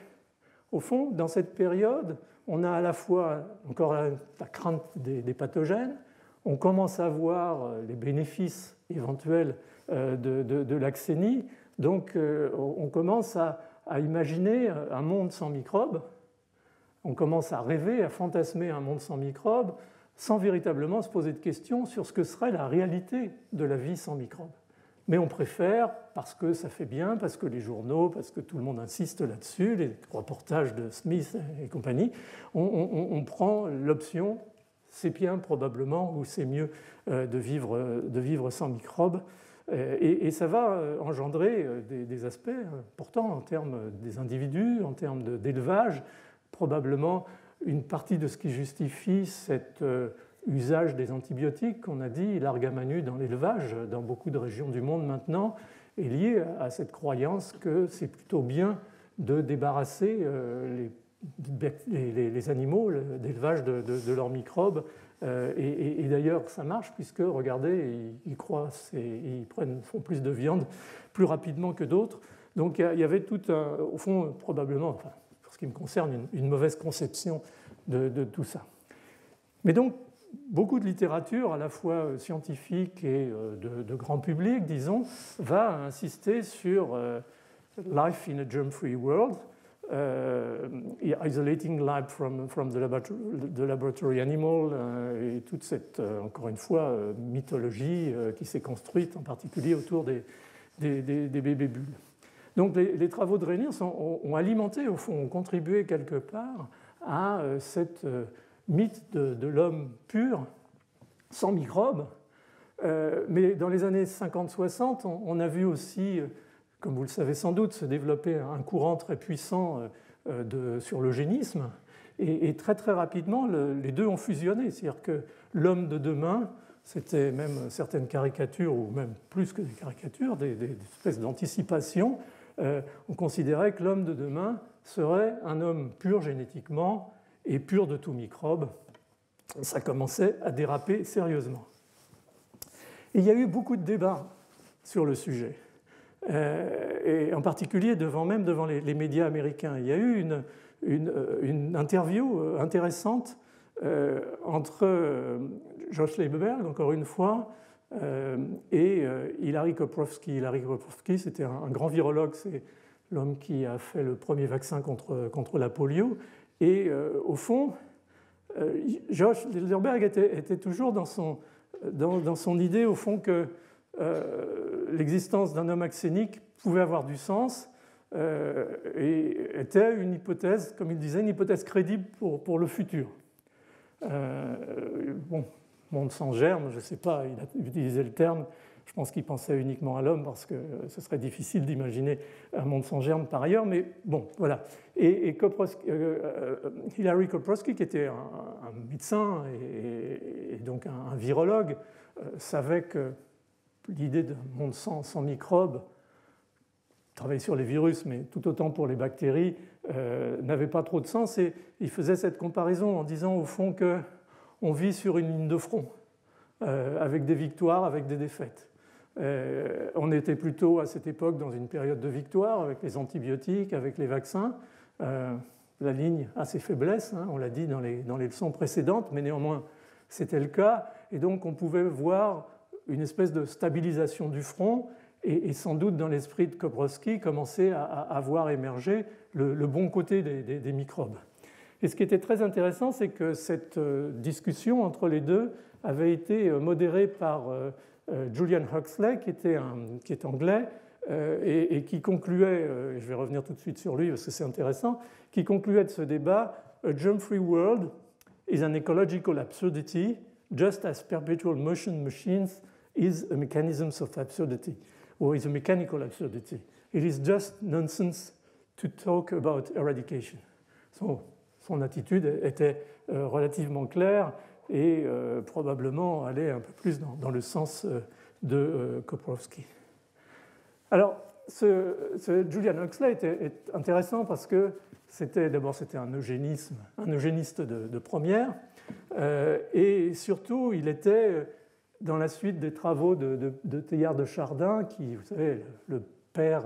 au fond, dans cette période, on a à la fois encore la crainte des pathogènes, on commence à voir les bénéfices éventuels de l'axénie, donc on commence à imaginer un monde sans microbes, on commence à rêver, à fantasmer un monde sans microbes, sans véritablement se poser de questions sur ce que serait la réalité de la vie sans microbes. Mais on préfère, parce que ça fait bien, parce que les journaux, parce que tout le monde insiste là-dessus, les reportages de Smith et compagnie, on prend l'option, c'est bien probablement, ou c'est mieux de vivre sans microbes. Et ça va engendrer des aspects importants en termes des individus, en termes d'élevage, probablement une partie de ce qui justifie cet usage des antibiotiques qu'on a dit, larga manu dans l'élevage, dans beaucoup de régions du monde maintenant, est lié à cette croyance que c'est plutôt bien de débarrasser les animaux d'élevage de leurs microbes. Et d'ailleurs, ça marche puisque, regardez, ils croissent et ils font plus de viande plus rapidement que d'autres. Donc il y avait tout au fond, probablement, enfin, pour ce qui me concerne, une mauvaise conception de tout ça. Mais donc, beaucoup de littérature, à la fois scientifique et de grand public, disons, va insister sur life in a germ-free world, isolating life from the laboratory animal, et toute cette, encore une fois, mythologie qui s'est construite en particulier autour des bébés bulles. Donc les travaux de Reiners ont alimenté, au fond, ont contribué quelque part à cette mythe de l'homme pur, sans microbes. Mais dans les années 50-60, on a vu aussi, comme vous le savez sans doute, se développer un courant très puissant sur l'eugénisme. Et très très rapidement, les deux ont fusionné. C'est-à-dire que l'homme de demain, c'était même certaines caricatures, ou même plus que des caricatures, des espèces d'anticipation. On considérait que l'homme de demain serait un homme pur génétiquement et pur de tout microbe. Ça commençait à déraper sérieusement. Et il y a eu beaucoup de débats sur le sujet, et en particulier devant les médias américains. Il y a eu une interview intéressante entre Josh Leiberberg, encore une fois, et Hilary Koprowski. Hilary Koprowski, c'était un grand virologue, c'est l'homme qui a fait le premier vaccin contre la polio. Et au fond, Josh Leiberberg était toujours dans son idée, au fond, que l'existence d'un homme axénique pouvait avoir du sens et était une hypothèse, comme il disait, une hypothèse crédible pour le futur. Bon, monde sans germe, je ne sais pas, il a utilisé le terme, je pense qu'il pensait uniquement à l'homme parce que ce serait difficile d'imaginer un monde sans germe par ailleurs, mais bon, voilà. Et Hilary Koprowski, qui était un médecin et donc un virologue, savait que l'idée d'un monde sans microbes, travailler sur les virus, mais tout autant pour les bactéries, n'avait pas trop de sens. Et il faisait cette comparaison en disant au fond qu'on vit sur une ligne de front, avec des victoires, avec des défaites. On était plutôt à cette époque dans une période de victoire, avec les antibiotiques, avec les vaccins. La ligne a ses faiblesses, hein, on l'a dit dans les leçons précédentes, mais néanmoins c'était le cas. Et donc on pouvait voir une espèce de stabilisation du front, et sans doute dans l'esprit de Koprowski commencer à voir émerger le bon côté des microbes. Et ce qui était très intéressant, c'est que cette discussion entre les deux avait été modérée par Julian Huxley, qui est anglais, et qui concluait, je vais revenir tout de suite sur lui parce que c'est intéressant, qui concluait de ce débat: A germ-free world is an ecological absurdity, just as perpetual motion machines is a mechanism of absurdity, or is a mechanical absurdity. It is just nonsense to talk about eradication. Son attitude était relativement claire et probablement allait un peu plus dans le sens de Koprowski. Alors, ce Julian Huxley est intéressant parce que c'était un eugéniste de première, et surtout il était dans la suite des travaux de Teilhard de Chardin, qui, vous savez, le père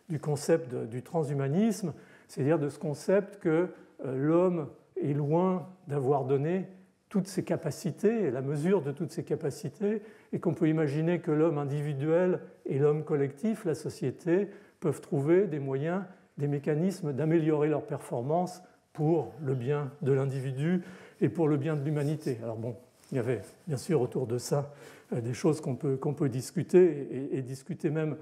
du concept du transhumanisme, c'est-à-dire de ce concept que l'homme est loin d'avoir donné toutes ses capacités et la mesure de toutes ses capacités, et qu'on peut imaginer que l'homme individuel et l'homme collectif, la société, peuvent trouver des moyens, des mécanismes d'améliorer leur performance pour le bien de l'individu et pour le bien de l'humanité. Alors bon, il y avait bien sûr autour de ça des choses qu'on peut discuter, et discuter même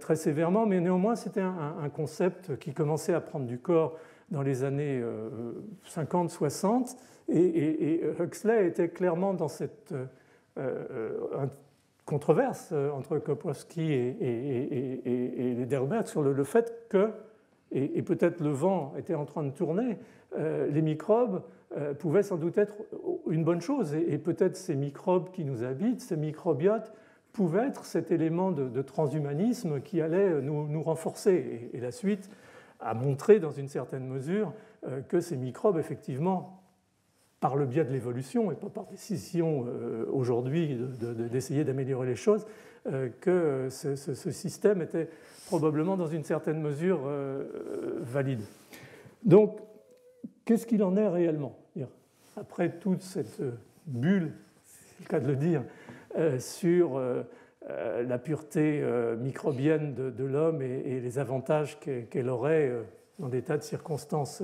très sévèrement, mais néanmoins c'était un concept qui commençait à prendre du corps dans les années 50-60, et Huxley était clairement dans cette controverse entre Koprowski et Leiberberg sur le fait que, et peut-être le vent était en train de tourner, les microbes pouvaient sans doute être une bonne chose, et peut-être ces microbes qui nous habitent, ces microbiotes, pouvaient être cet élément de transhumanisme qui allait nous renforcer. Et la suite a montré dans une certaine mesure que ces microbes, effectivement, par le biais de l'évolution et pas par décision aujourd'hui d'essayer d'améliorer les choses, que ce système était probablement dans une certaine mesure valide. Donc, qu'est-ce qu'il en est réellement? Après toute cette bulle, c'est le cas de le dire, sur la pureté microbienne de l'homme et les avantages qu'elle aurait dans des tas de circonstances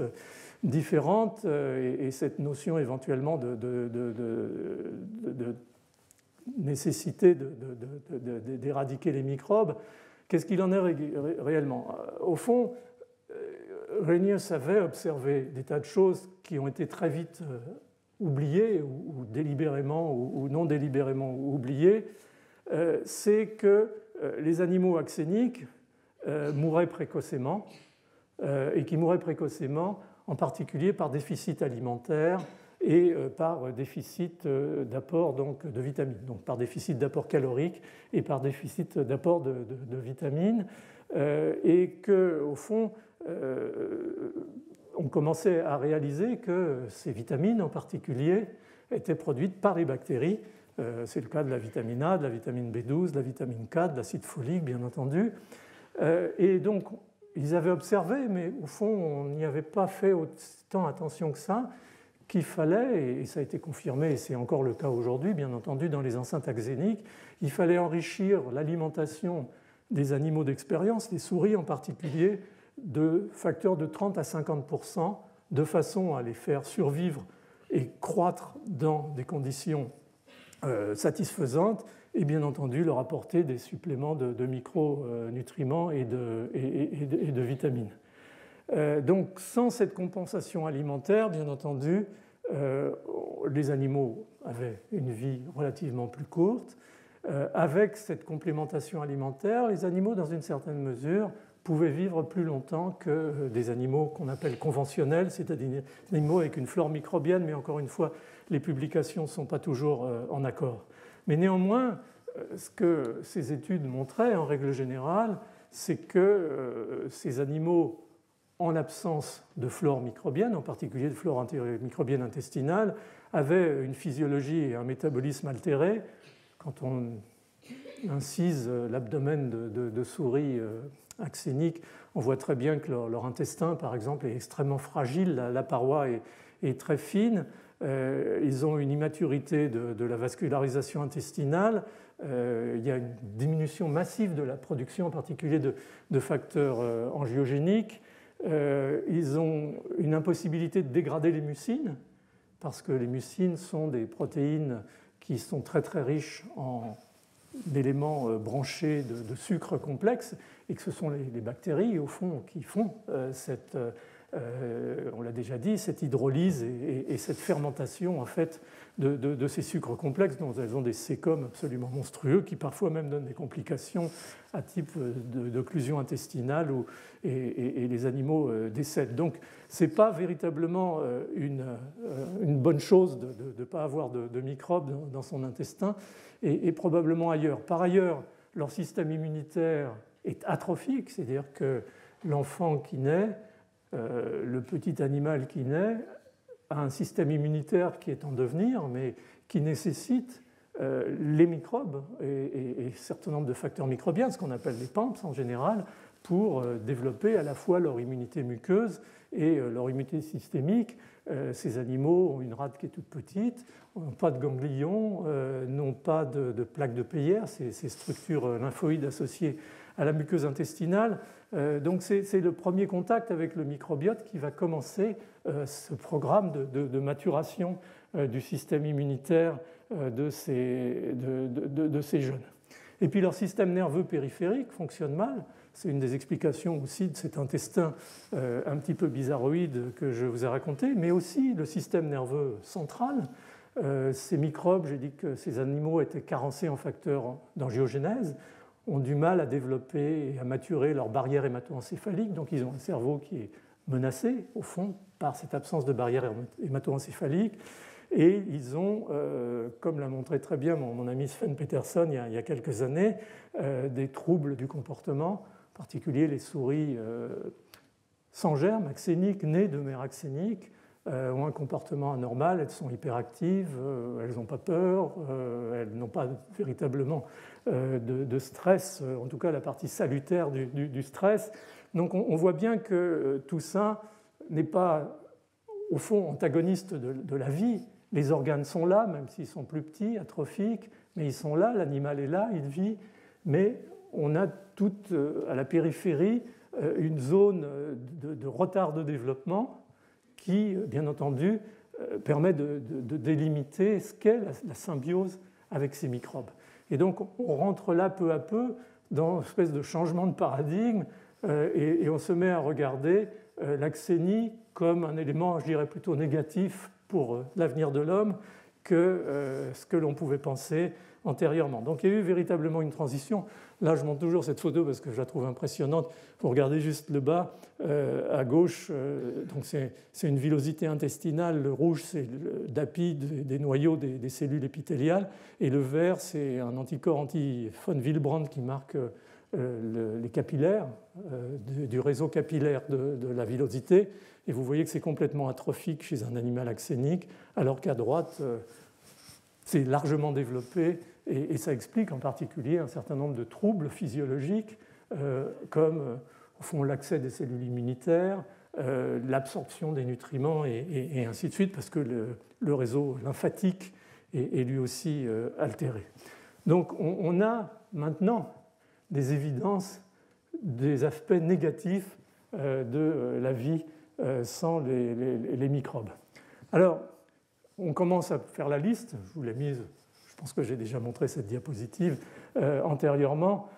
différentes, et cette notion éventuellement de nécessité d'éradiquer les microbes. Qu'est-ce qu'il en est réellement? Au fond, Renius avait observé des tas de choses qui ont été très vite oubliées, ou délibérément ou non délibérément oubliées. C'est que les animaux axéniques mouraient précocement, et qui mouraient précocement en particulier par déficit alimentaire et par déficit d'apport de vitamines, donc par déficit d'apport calorique et par déficit d'apport de vitamines, et qu'au fond, on commençait à réaliser que ces vitamines en particulier étaient produites par les bactéries. C'est le cas de la vitamine A, de la vitamine B12, de la vitamine K, de l'acide folique, bien entendu. Et donc, ils avaient observé, mais au fond, on n'y avait pas fait autant attention que ça, qu'il fallait, et ça a été confirmé, et c'est encore le cas aujourd'hui, bien entendu, dans les enceintes axéniques, il fallait enrichir l'alimentation des animaux d'expérience, des souris en particulier, de facteurs de 30 à 50%, de façon à les faire survivre et croître dans des conditions satisfaisantes, et bien entendu leur apporter des suppléments de micronutriments et de vitamines. Donc sans cette compensation alimentaire, bien entendu, les animaux avaient une vie relativement plus courte. Avec cette complémentation alimentaire, les animaux, dans une certaine mesure, pouvaient vivre plus longtemps que des animaux qu'on appelle conventionnels, c'est-à-dire des animaux avec une flore microbienne, mais encore une fois, les publications ne sont pas toujours en accord. Mais néanmoins, ce que ces études montraient, en règle générale, c'est que ces animaux, en l'absence de flore microbienne, en particulier de flore microbienne intestinale, avaient une physiologie et un métabolisme altérés. Quand on incise l'abdomen de souris axéniques, on voit très bien que leur intestin, par exemple, est extrêmement fragile, la paroi est très fine, ils ont une immaturité de la vascularisation intestinale, il y a une diminution massive de la production, en particulier de facteurs angiogéniques, ils ont une impossibilité de dégrader les mucines, parce que les mucines sont des protéines qui sont très très riches en d'éléments branchés de sucre complexe, et que ce sont les bactéries, au fond, qui font cette, on l'a déjà dit, cette hydrolyse et cette fermentation en fait, de ces sucres complexes, dont elles ont des sécomes absolument monstrueux, qui parfois même donnent des complications à type d'occlusion intestinale, et les animaux décèdent. Donc, ce n'est pas véritablement une bonne chose de ne pas avoir de microbes dans son intestin, et probablement ailleurs. Par ailleurs, leur système immunitaire est atrophique, c'est-à-dire que l'enfant qui naît, le petit animal qui naît, a un système immunitaire qui est en devenir, mais qui nécessite les microbes et un certain nombre de facteurs microbiens, ce qu'on appelle les PAMPs en général, pour développer à la fois leur immunité muqueuse et leur immunité systémique. Ces animaux ont une rate qui est toute petite, n'ont pas de ganglions, n'ont pas de plaques de Peyer, ces structures lymphoïdes associées à la muqueuse intestinale. Donc c'est le premier contact avec le microbiote qui va commencer ce programme de maturation du système immunitaire de ces jeunes. Et puis leur système nerveux périphérique fonctionne mal. C'est une des explications aussi de cet intestin un petit peu bizarroïde que je vous ai raconté, mais aussi le système nerveux central. Ces microbes, j'ai dit que ces animaux étaient carencés en facteurs d'angiogénèse, ont du mal à développer et à maturer leur barrière hémato-encéphalique, donc ils ont un cerveau qui est menacé, au fond, par cette absence de barrière hémato-encéphalique. Et ils ont, comme l'a montré très bien mon ami Sven Peterson il y a quelques années, des troubles du comportement, en particulier les souris sans germe, axéniques, nées de mère axénique, ont un comportement anormal, elles sont hyperactives, elles n'ont pas peur, elles n'ont pas véritablement de stress, en tout cas la partie salutaire du stress. Donc on voit bien que tout ça n'est pas, au fond, antagoniste de la vie, Les organes sont là, même s'ils sont plus petits, atrophiques, mais ils sont là, l'animal est là, il vit, mais on a toute à la périphérie une zone de retard de développement qui, bien entendu, permet de délimiter ce qu'est la symbiose avec ces microbes. Et donc on rentre là peu à peu dans une espèce de changement de paradigme et on se met à regarder l'axénie comme un élément, je dirais, plutôt négatif pour l'avenir de l'homme que ce que l'on pouvait penser antérieurement. Donc il y a eu véritablement une transition. Là, je montre toujours cette photo parce que je la trouve impressionnante. Vous regardez juste le bas, à gauche, donc c'est une villosité intestinale. Le rouge, c'est l'API des noyaux des cellules épithéliales. Et le vert, c'est un anticorps anti-von Willebrand qui marque les capillaires, du réseau capillaire de la villosité. Et vous voyez que c'est complètement atrophique chez un animal axénique, alors qu'à droite, c'est largement développé. Et ça explique en particulier un certain nombre de troubles physiologiques, comme au fond l'accès des cellules immunitaires, l'absorption des nutriments et ainsi de suite, parce que le réseau lymphatique est lui aussi altéré. Donc on a maintenant des évidences des aspects négatifs de la vie sans les microbes. Alors, on commence à faire la liste, je vous l'ai mise. Je pense que j'ai déjà montré cette diapositive antérieurement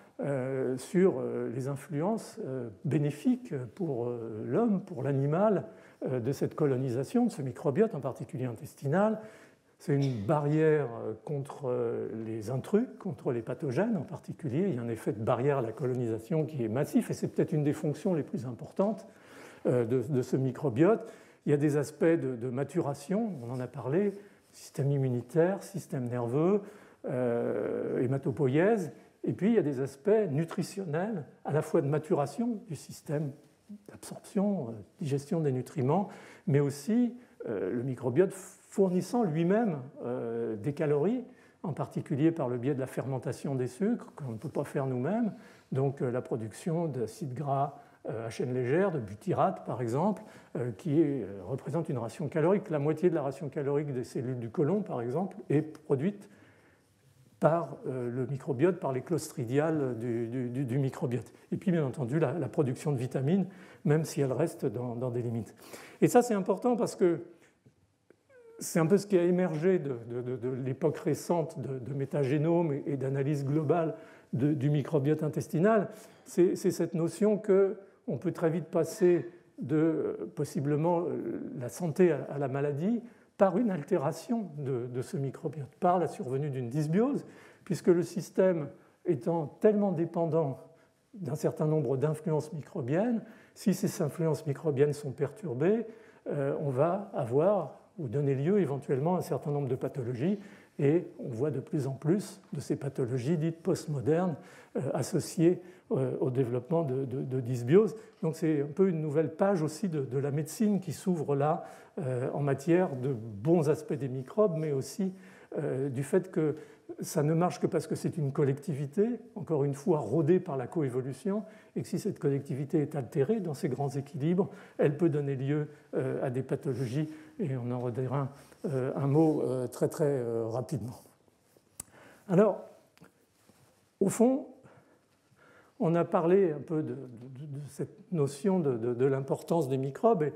sur les influences bénéfiques pour l'homme, pour l'animal, de cette colonisation, de ce microbiote, en particulier intestinal. C'est une barrière contre les intrus, contre les pathogènes en particulier. Il y a un effet de barrière à la colonisation qui est massif et c'est peut-être une des fonctions les plus importantes de ce microbiote. Il y a des aspects de maturation, on en a parlé, système immunitaire, système nerveux, hématopoïèse, et puis il y a des aspects nutritionnels, à la fois de maturation du système d'absorption, digestion des nutriments, mais aussi le microbiote fournissant lui-même des calories, en particulier par le biais de la fermentation des sucres, qu'on ne peut pas faire nous-mêmes, donc la production d'acides gras à chaîne légère, de butyrate par exemple, qui représente une ration calorique. La moitié de la ration calorique des cellules du côlon, par exemple, est produite par le microbiote, par les clostridiales du microbiote. Et puis, bien entendu, la production de vitamines, même si elle reste dans des limites. Et ça, c'est important parce que c'est un peu ce qui a émergé de l'époque récente de métagénome et d'analyse globale du microbiote intestinal. C'est cette notion qu'on peut très vite passer de possiblement la santé à la maladie par une altération de ce microbiote, par la survenue d'une dysbiose, puisque le système étant tellement dépendant d'un certain nombre d'influences microbiennes, si ces influences microbiennes sont perturbées, on va avoir ou donner lieu éventuellement à un certain nombre de pathologies, et on voit de plus en plus de ces pathologies dites postmodernes associées au développement de dysbiose. Donc c'est un peu une nouvelle page aussi de la médecine qui s'ouvre là en matière de bons aspects des microbes, mais aussi du fait que ça ne marche que parce que c'est une collectivité, encore une fois rodée par la coévolution, et que si cette collectivité est altérée dans ses grands équilibres, elle peut donner lieu à des pathologies, et on en redira un mot très très rapidement. Alors, au fond, on a parlé un peu de cette notion de l'importance des microbes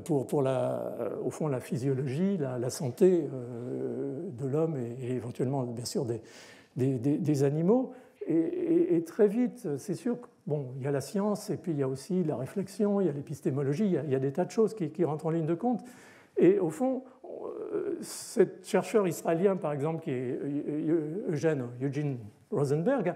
pour au fond, la physiologie, la santé de l'homme et éventuellement, bien sûr, des animaux. Et très vite, c'est sûr que, bon, il y a la science et puis il y a aussi la réflexion, il y a l'épistémologie, il y a des tas de choses qui rentrent en ligne de compte. Et au fond, ce chercheur israélien, par exemple, qui est Eugene Rosenberg,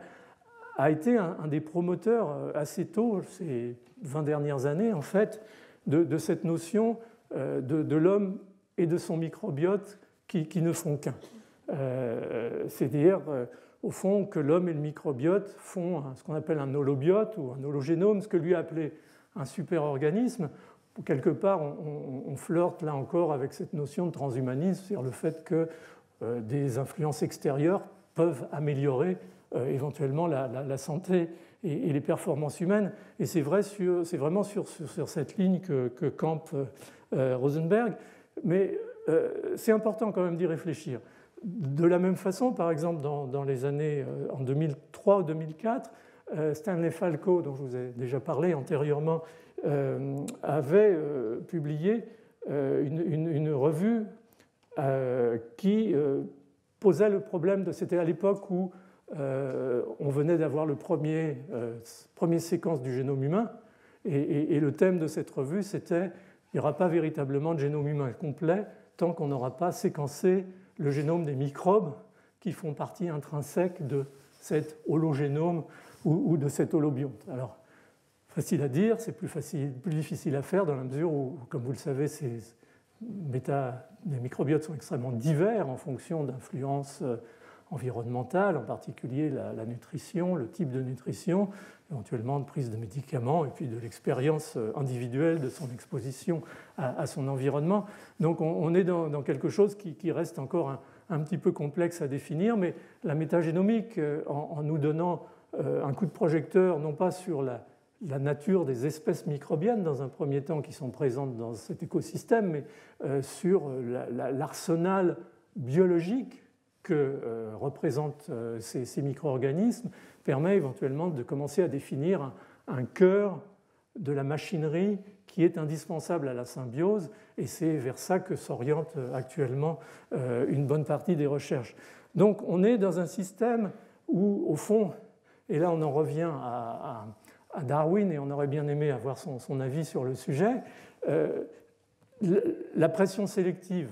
a été un des promoteurs assez tôt, ces 20 dernières années, en fait, de cette notion de l'homme et de son microbiote qui ne font qu'un. C'est-à-dire, au fond, que l'homme et le microbiote font ce qu'on appelle un holobiote ou un hologénome, ce que lui a appelé un superorganisme. Quelque part, on flirte là encore avec cette notion de transhumanisme, c'est-à-dire le fait que des influences extérieures peuvent améliorer éventuellement la santé et les performances humaines. Et c'est vraiment sur cette ligne que campe Rosenberg. Mais c'est important quand même d'y réfléchir. De la même façon, par exemple, dans les années en 2003 ou 2004, Stanley Falco, dont je vous ai déjà parlé antérieurement, avait publié une revue qui posait le problème c'était à l'époque où on venait d'avoir le première séquence du génome humain, et le thème de cette revue, c'était il n'y aura pas véritablement de génome humain complet tant qu'on n'aura pas séquencé le génome des microbes qui font partie intrinsèque de cet hologénome ou de cet holobionte. Alors, facile à dire, c'est plus difficile à faire dans la mesure où, comme vous le savez, les microbiotes sont extrêmement divers en fonction d'influences environnementales, en particulier la nutrition, le type de nutrition, éventuellement de prise de médicaments et puis de l'expérience individuelle de son exposition à son environnement. Donc on est dans quelque chose qui reste encore un petit peu complexe à définir, mais la métagénomique, en nous donnant un coup de projecteur, non pas sur la nature des espèces microbiennes dans un premier temps qui sont présentes dans cet écosystème, mais sur l'arsenal biologique que représentent ces micro-organismes, permet éventuellement de commencer à définir un cœur de la machinerie qui est indispensable à la symbiose, et c'est vers ça que s'oriente actuellement une bonne partie des recherches. Donc on est dans un système où, au fond, et là on en revient à Darwin, et on aurait bien aimé avoir son avis sur le sujet, la pression sélective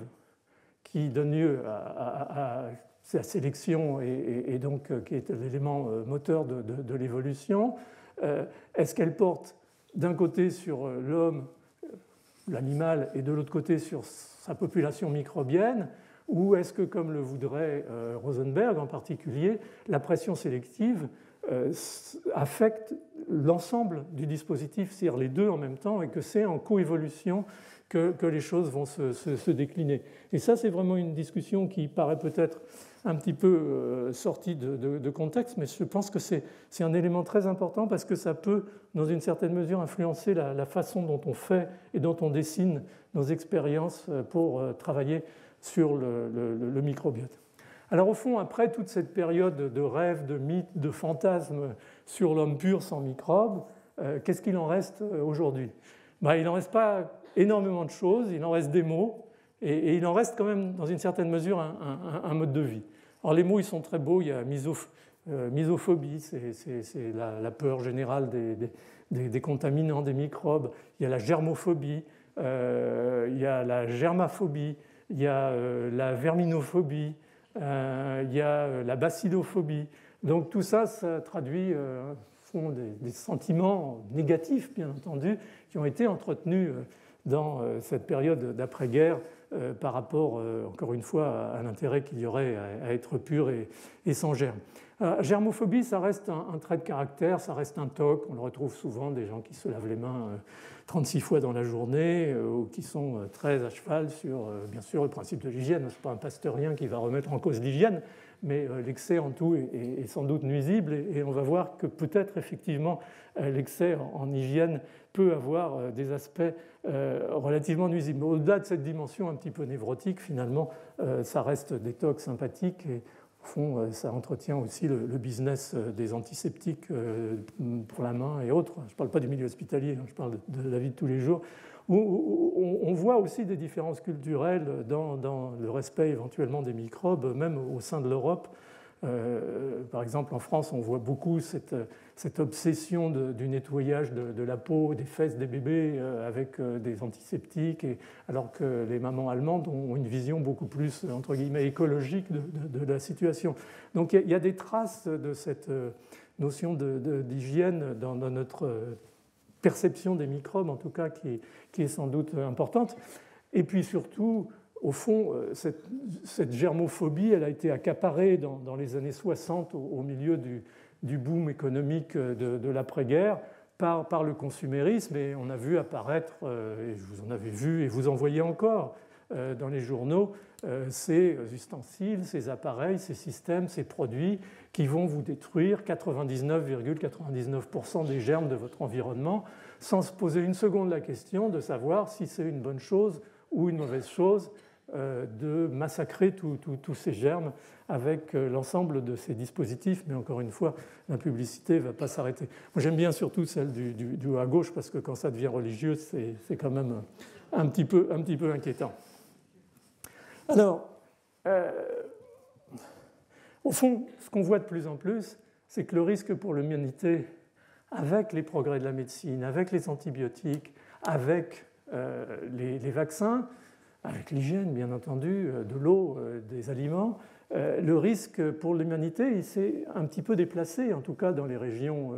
qui donne lieu à la sélection et donc qui est l'élément moteur de l'évolution, est-ce qu'elle porte d'un côté sur l'homme, l'animal, et de l'autre côté sur sa population microbienne, ou est-ce que, comme le voudrait Rosenberg en particulier, la pression sélective affecte l'ensemble du dispositif, c'est-à-dire les deux en même temps, et que c'est en coévolution que les choses vont se décliner. Et ça, c'est vraiment une discussion qui paraît peut-être un petit peu sortie de contexte, mais je pense que c'est un élément très important parce que ça peut, dans une certaine mesure, influencer la façon dont on fait et dont on dessine nos expériences pour travailler sur le microbiote. Alors au fond, après toute cette période de rêve, de mythe, de fantasme sur l'homme pur sans microbes, qu'est-ce qu'il en reste aujourd'hui ? Il n'en reste pas énormément de choses, il en reste des mots, et il en reste quand même, dans une certaine mesure, un mode de vie. Alors les mots, ils sont très beaux, il y a misophobie, c'est la peur générale des contaminants, des microbes, il y a la germophobie, il y a la germaphobie, il y a la verminophobie, il y a la bacillophobie. Donc tout ça, ça traduit font des sentiments négatifs, bien entendu, qui ont été entretenus dans cette période d'après-guerre par rapport, encore une fois, à l'intérêt qu'il y aurait à être pur et sans germe. Germophobie, ça reste un trait de caractère, ça reste un TOC. On le retrouve souvent, des gens qui se lavent les mains 36 fois dans la journée ou qui sont très à cheval sur, bien sûr, le principe de l'hygiène. Ce n'est pas un pasteurien qui va remettre en cause l'hygiène, mais l'excès en tout est sans doute nuisible, et on va voir que peut-être effectivement l'excès en hygiène peut avoir des aspects relativement nuisibles. Mais au-delà de cette dimension un petit peu névrotique, finalement, ça reste des tocs sympathiques, et au fond, ça entretient aussi le business des antiseptiques pour la main et autres. Je ne parle pas du milieu hospitalier, je parle de la vie de tous les jours, où on voit aussi des différences culturelles dans le respect éventuellement des microbes, même au sein de l'Europe. Par exemple, en France, on voit beaucoup cette obsession du nettoyage de la peau, des fesses des bébés avec des antiseptiques, alors que les mamans allemandes ont une vision beaucoup plus, entre guillemets, écologique de la situation. Donc il y a des traces de cette notion d'hygiène dans notre perception des microbes, en tout cas, qui est sans doute importante. Et puis surtout, au fond, cette germophobie, elle a été accaparée dans les années 60, au milieu du boom économique de l'après-guerre, par le consumérisme, et on a vu apparaître, et vous en avez vu, et vous en voyez encore dans les journaux, ces ustensiles, ces appareils, ces systèmes, ces produits qui vont vous détruire 99,99% des germes de votre environnement, sans se poser une seconde la question de savoir si c'est une bonne chose ou une mauvaise chose, de massacrer tous ces germes avec l'ensemble de ces dispositifs. Mais encore une fois, la publicité ne va pas s'arrêter. Moi, j'aime bien surtout celle du haut à gauche, parce que quand ça devient religieux, c'est quand même un petit peu inquiétant. Alors, au fond, ce qu'on voit de plus en plus, c'est que le risque pour l'humanité, avec les progrès de la médecine, avec les antibiotiques, avec les vaccins, avec l'hygiène, bien entendu, de l'eau, des aliments, le risque pour l'humanité, il s'est un petit peu déplacé, en tout cas dans les régions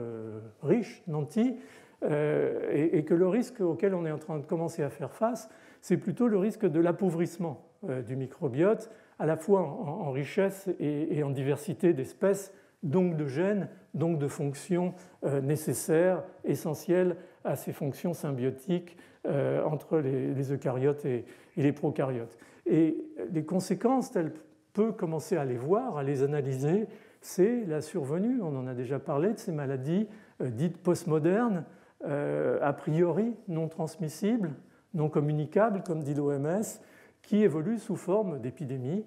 riches, nantis, et que le risque auquel on est en train de commencer à faire face, c'est plutôt le risque de l'appauvrissement du microbiote, à la fois en richesse et en diversité d'espèces, donc de gènes, donc de fonctions nécessaires, essentielles à ces fonctions symbiotiques entre les eucaryotes et les prokaryotes. Et les conséquences, telles peut commencer à les voir, à les analyser, c'est la survenue, on en a déjà parlé, de ces maladies dites postmodernes, a priori non transmissibles, non communicables, comme dit l'OMS, qui évoluent sous forme d'épidémies.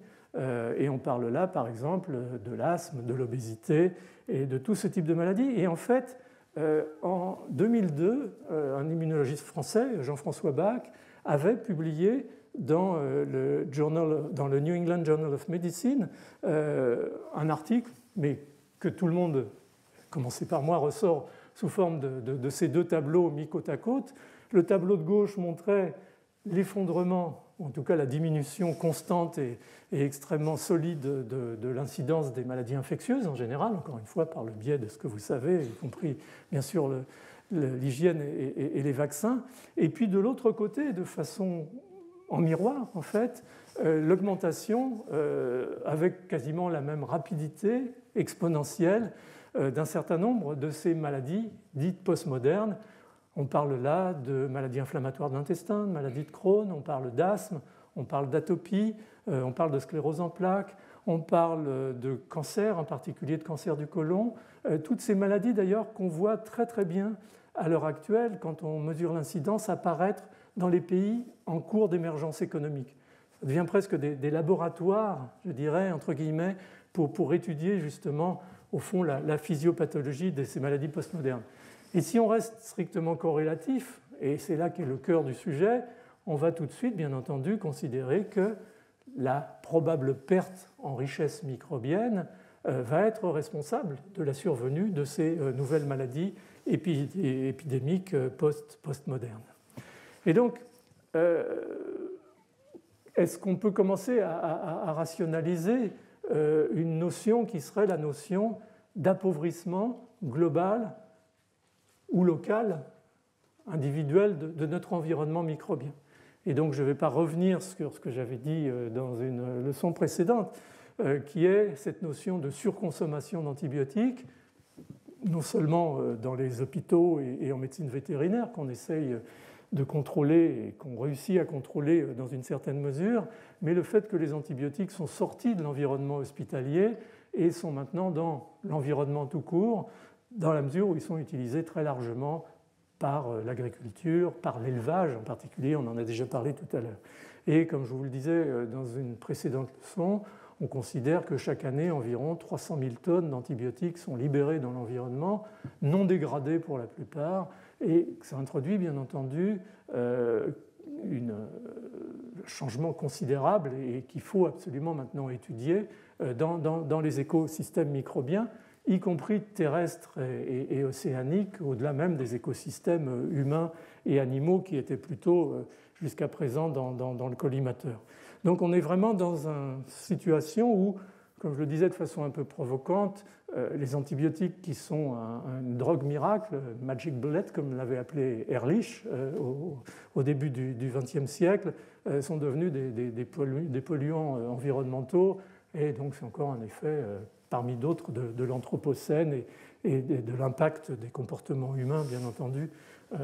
Et on parle là, par exemple, de l'asthme, de l'obésité et de tout ce type de maladies. Et en fait, en 2002, un immunologiste français, Jean-François Bach, avait publié dans le New England Journal of Medicine un article, mais que tout le monde, commencé par moi, ressort sous forme de ces deux tableaux mis côte à côte. Le tableau de gauche montrait l'effondrement, en tout cas la diminution constante et extrêmement solide de l'incidence des maladies infectieuses en général, encore une fois par le biais de ce que vous savez, y compris bien sûr l'hygiène et les vaccins. Et puis de l'autre côté, de façon en miroir, en fait, l'augmentation avec quasiment la même rapidité exponentielle d'un certain nombre de ces maladies dites postmodernes. On parle là de maladies inflammatoires de l'intestin, de maladies de Crohn, on parle d'asthme, on parle d'atopie, on parle de sclérose en plaques, on parle de cancer, en particulier de cancer du côlon. Toutes ces maladies d'ailleurs qu'on voit très très bien à l'heure actuelle, quand on mesure l'incidence, apparaître dans les pays en cours d'émergence économique. Ça devient presque des laboratoires, je dirais, entre guillemets, pour étudier justement, au fond, la physiopathologie de ces maladies postmodernes. Et si on reste strictement corrélatif, et c'est là qu'est le cœur du sujet, on va tout de suite, bien entendu, considérer que la probable perte en richesse microbienne va être responsable de la survenue de ces nouvelles maladies épidémiques postmodernes. Et donc, est-ce qu'on peut commencer à rationaliser une notion qui serait la notion d'appauvrissement global ou local, individuel de notre environnement microbien? Et donc, je ne vais pas revenir sur ce que j'avais dit dans une leçon précédente, qui est cette notion de surconsommation d'antibiotiques, non seulement dans les hôpitaux et en médecine vétérinaire, qu'on essaye de contrôler et qu'on réussit à contrôler dans une certaine mesure, mais le fait que les antibiotiques sont sortis de l'environnement hospitalier et sont maintenant dans l'environnement tout court, dans la mesure où ils sont utilisés très largement par l'agriculture, par l'élevage en particulier, on en a déjà parlé tout à l'heure. Et comme je vous le disais dans une précédente leçon, on considère que chaque année, environ 300 000 tonnes d'antibiotiques sont libérées dans l'environnement, non dégradées pour la plupart, et ça introduit bien entendu un changement considérable et qu'il faut absolument maintenant étudier dans les écosystèmes microbiens, y compris terrestres et océaniques, au-delà même des écosystèmes humains et animaux qui étaient plutôt jusqu'à présent dans le collimateur. Donc on est vraiment dans une situation où, comme je le disais de façon un peu provocante, les antibiotiques qui sont une drogue miracle, magic bullet comme l'avait appelé Ehrlich au début du XXe siècle, sont devenus des polluants environnementaux, et donc c'est encore un effet parmi d'autres de l'anthropocène et de l'impact des comportements humains, bien entendu,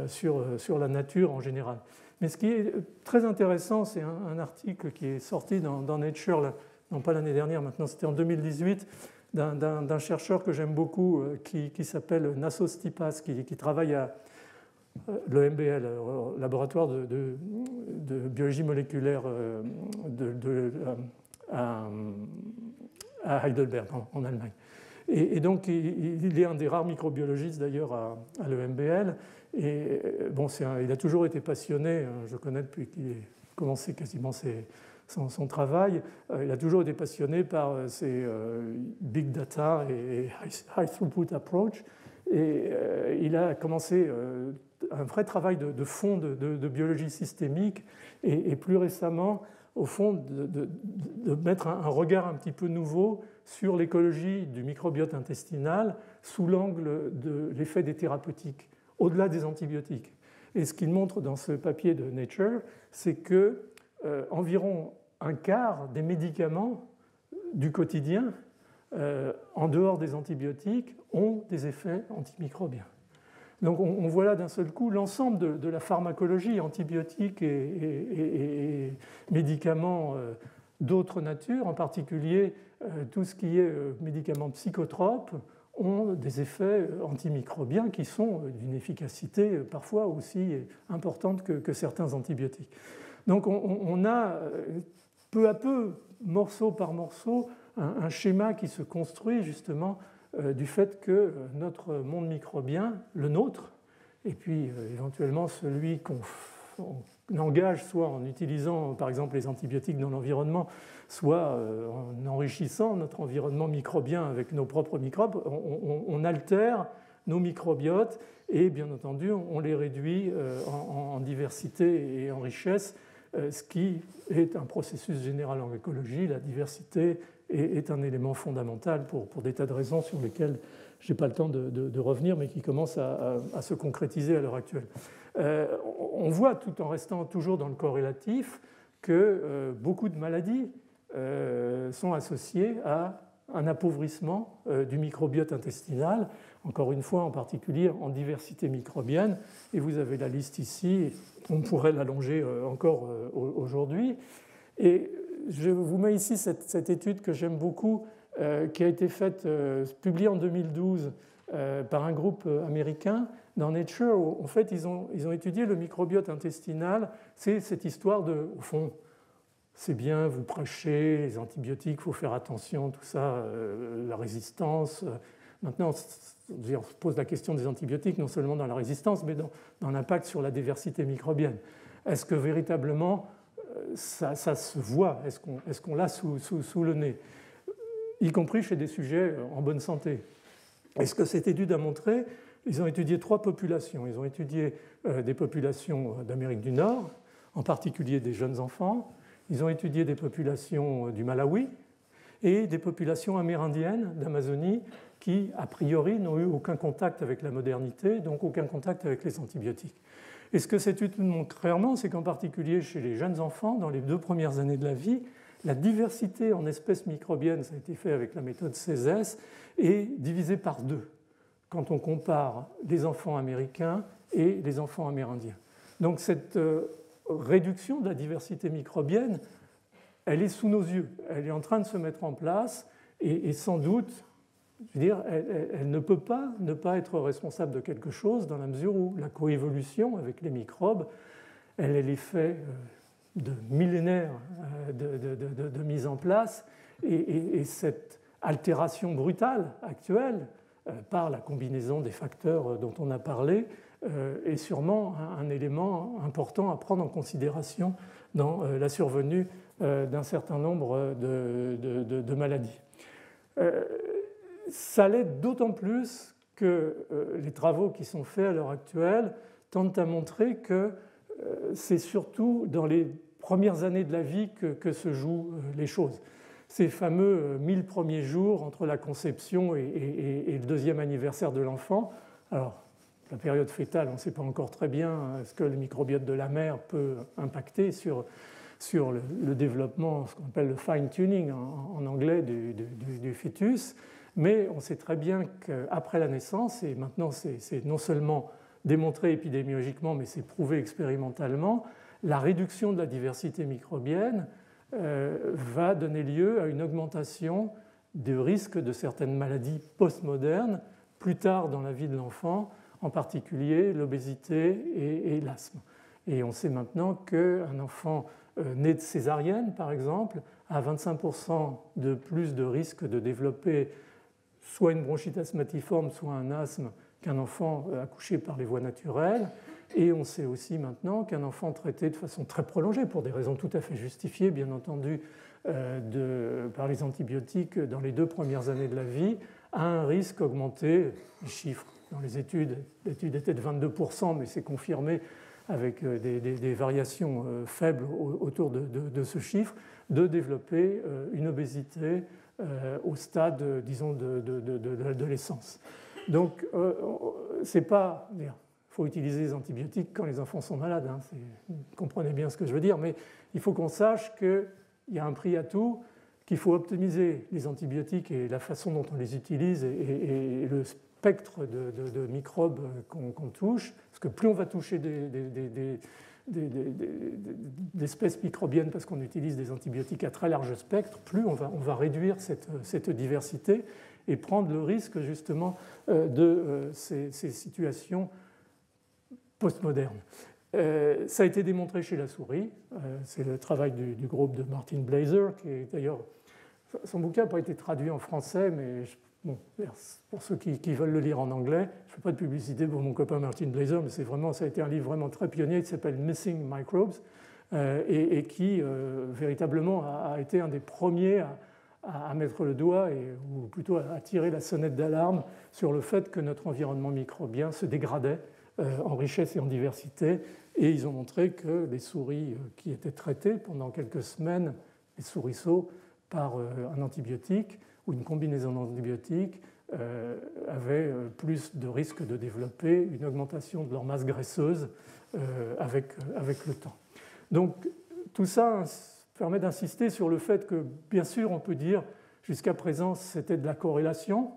sur la nature en général. Mais ce qui est très intéressant, c'est un article qui est sorti dans Nature, non pas l'année dernière, maintenant c'était en 2018, d'un chercheur que j'aime beaucoup qui s'appelle Nassos Stipas, qui travaille à l'EMBL, Laboratoire de biologie moléculaire à Heidelberg, en Allemagne. Et donc, il est un des rares microbiologistes d'ailleurs à l'EMBL. Et bon, il a toujours été passionné, je connais depuis qu'il a commencé quasiment son travail, il a toujours été passionné par ces big data et high throughput approach. Et il a commencé un vrai travail de fond de biologie systémique et plus récemment, au fond, de mettre un regard un petit peu nouveau sur l'écologie du microbiote intestinal sous l'angle de l'effet des thérapeutiques, au-delà des antibiotiques. Et ce qu'il montre dans ce papier de Nature, c'est que environ un quart des médicaments du quotidien, en dehors des antibiotiques, ont des effets antimicrobiens. Donc on voit là d'un seul coup l'ensemble de la pharmacologie, antibiotiques et médicaments d'autres natures, en particulier tout ce qui est médicaments psychotropes, ont des effets antimicrobiens qui sont d'une efficacité parfois aussi importante que certains antibiotiques. Donc on a peu à peu, morceau par morceau, un schéma qui se construit justement du fait que notre monde microbien, le nôtre, et puis éventuellement celui qu'on engage soit en utilisant par exemple les antibiotiques dans l'environnement, soit en enrichissant notre environnement microbien avec nos propres microbes, on altère nos microbiotes et bien entendu on les réduit en diversité et en richesse, ce qui est un processus général en écologie. La diversité est un élément fondamental pour des tas de raisons sur lesquelles je n'ai pas le temps de revenir, mais qui commencent à se concrétiser à l'heure actuelle. On voit, tout en restant toujours dans le corrélatif, que beaucoup de maladies sont associées à un appauvrissement du microbiote intestinal, encore une fois en particulier en diversité microbienne, et vous avez la liste ici, on pourrait l'allonger encore aujourd'hui. Et je vous mets ici cette étude que j'aime beaucoup, qui a été faite, publiée en 2012 par un groupe américain dans Nature, où en fait ils ont étudié le microbiote intestinal. C'est cette histoire de, au fond, c'est bien, vous prêchez, les antibiotiques, il faut faire attention, tout ça, la résistance. Maintenant, on se pose la question des antibiotiques, non seulement dans la résistance, mais dans l'impact sur la diversité microbienne. Est-ce que véritablement ça se voit? Est-ce qu'on l'a sous le nez? Y compris chez des sujets en bonne santé. Et ce que cette étude a montré, ils ont étudié 3 populations. Ils ont étudié des populations d'Amérique du Nord, en particulier des jeunes enfants. Ils ont étudié des populations du Malawi et des populations amérindiennes d'Amazonie qui, a priori, n'ont eu aucun contact avec la modernité, donc aucun contact avec les antibiotiques. Et ce que cette étude montre clairement, c'est qu'en particulier chez les jeunes enfants, dans les 2 premières années de la vie, la diversité en espèces microbiennes, ça a été fait avec la méthode CESES, est divisée par 2 quand on compare les enfants américains et les enfants amérindiens. Donc cette réduction de la diversité microbienne, elle est sous nos yeux, elle est en train de se mettre en place et sans doute, je veux dire, elle ne peut pas ne pas être responsable de quelque chose dans la mesure où la coévolution avec les microbes, elle est l'effet de millénaires de mise en place et cette altération brutale actuelle par la combinaison des facteurs dont on a parlé est sûrement un élément important à prendre en considération dans la survenue d'un certain nombre de maladies. Ça l'est d'autant plus que les travaux qui sont faits à l'heure actuelle tentent à montrer que c'est surtout dans les premières années de la vie que se jouent les choses. Ces fameux 1000 premiers jours entre la conception et le 2e anniversaire de l'enfant. Alors, la période fœtale, on ne sait pas encore très bien ce que le microbiote de la mère peut impacter sur le développement, ce qu'on appelle le fine-tuning en anglais du fœtus. Mais on sait très bien qu'après la naissance, et maintenant c'est non seulement démontré épidémiologiquement, mais c'est prouvé expérimentalement, la réduction de la diversité microbienne va donner lieu à une augmentation du risque de certaines maladies postmodernes plus tard dans la vie de l'enfant, en particulier l'obésité et l'asthme. Et on sait maintenant qu'un enfant nés de césarienne, par exemple, a 25% de plus de risque de développer soit une bronchite asthmatiforme, soit un asthme qu'un enfant accouché par les voies naturelles. Et on sait aussi maintenant qu'un enfant traité de façon très prolongée, pour des raisons tout à fait justifiées, bien entendu, par les antibiotiques dans les 2 premières années de la vie, a un risque augmenté. Les chiffres dans les études, l'étude était de 22%, mais c'est confirmé avec des variations faibles autour de ce chiffre, de développer une obésité au stade, disons, de l'adolescence. Donc, c'est pas... Il faut utiliser les antibiotiques quand les enfants sont malades, hein, vous comprenez bien ce que je veux dire, mais il faut qu'on sache qu'il y a un prix à tout, qu'il faut optimiser les antibiotiques et la façon dont on les utilise et le spectre de microbes qu'on touche, parce que plus on va toucher d'espèces microbiennes parce qu'on utilise des antibiotiques à très large spectre, plus on va réduire cette diversité et prendre le risque justement de ces situations postmoderne. Ça a été démontré chez la souris. C'est le travail du groupe de Martin Blaser, qui est d'ailleurs... Son bouquin n'a pas été traduit en français, mais bon, pour ceux qui veulent le lire en anglais, je ne fais pas de publicité pour mon copain Martin Blaser, mais ça a été un livre vraiment très pionnier qui s'appelle Missing Microbes et qui véritablement a été un des premiers à mettre le doigt, ou plutôt à tirer la sonnette d'alarme sur le fait que notre environnement microbien se dégradait en richesse et en diversité, et ils ont montré que les souris qui étaient traitées pendant quelques semaines, les souriceaux, par un antibiotique ou une combinaison d'antibiotiques, avaient plus de risque de développer une augmentation de leur masse graisseuse avec le temps. Donc tout ça permet d'insister sur le fait que, bien sûr, on peut dire jusqu'à présent c'était de la corrélation.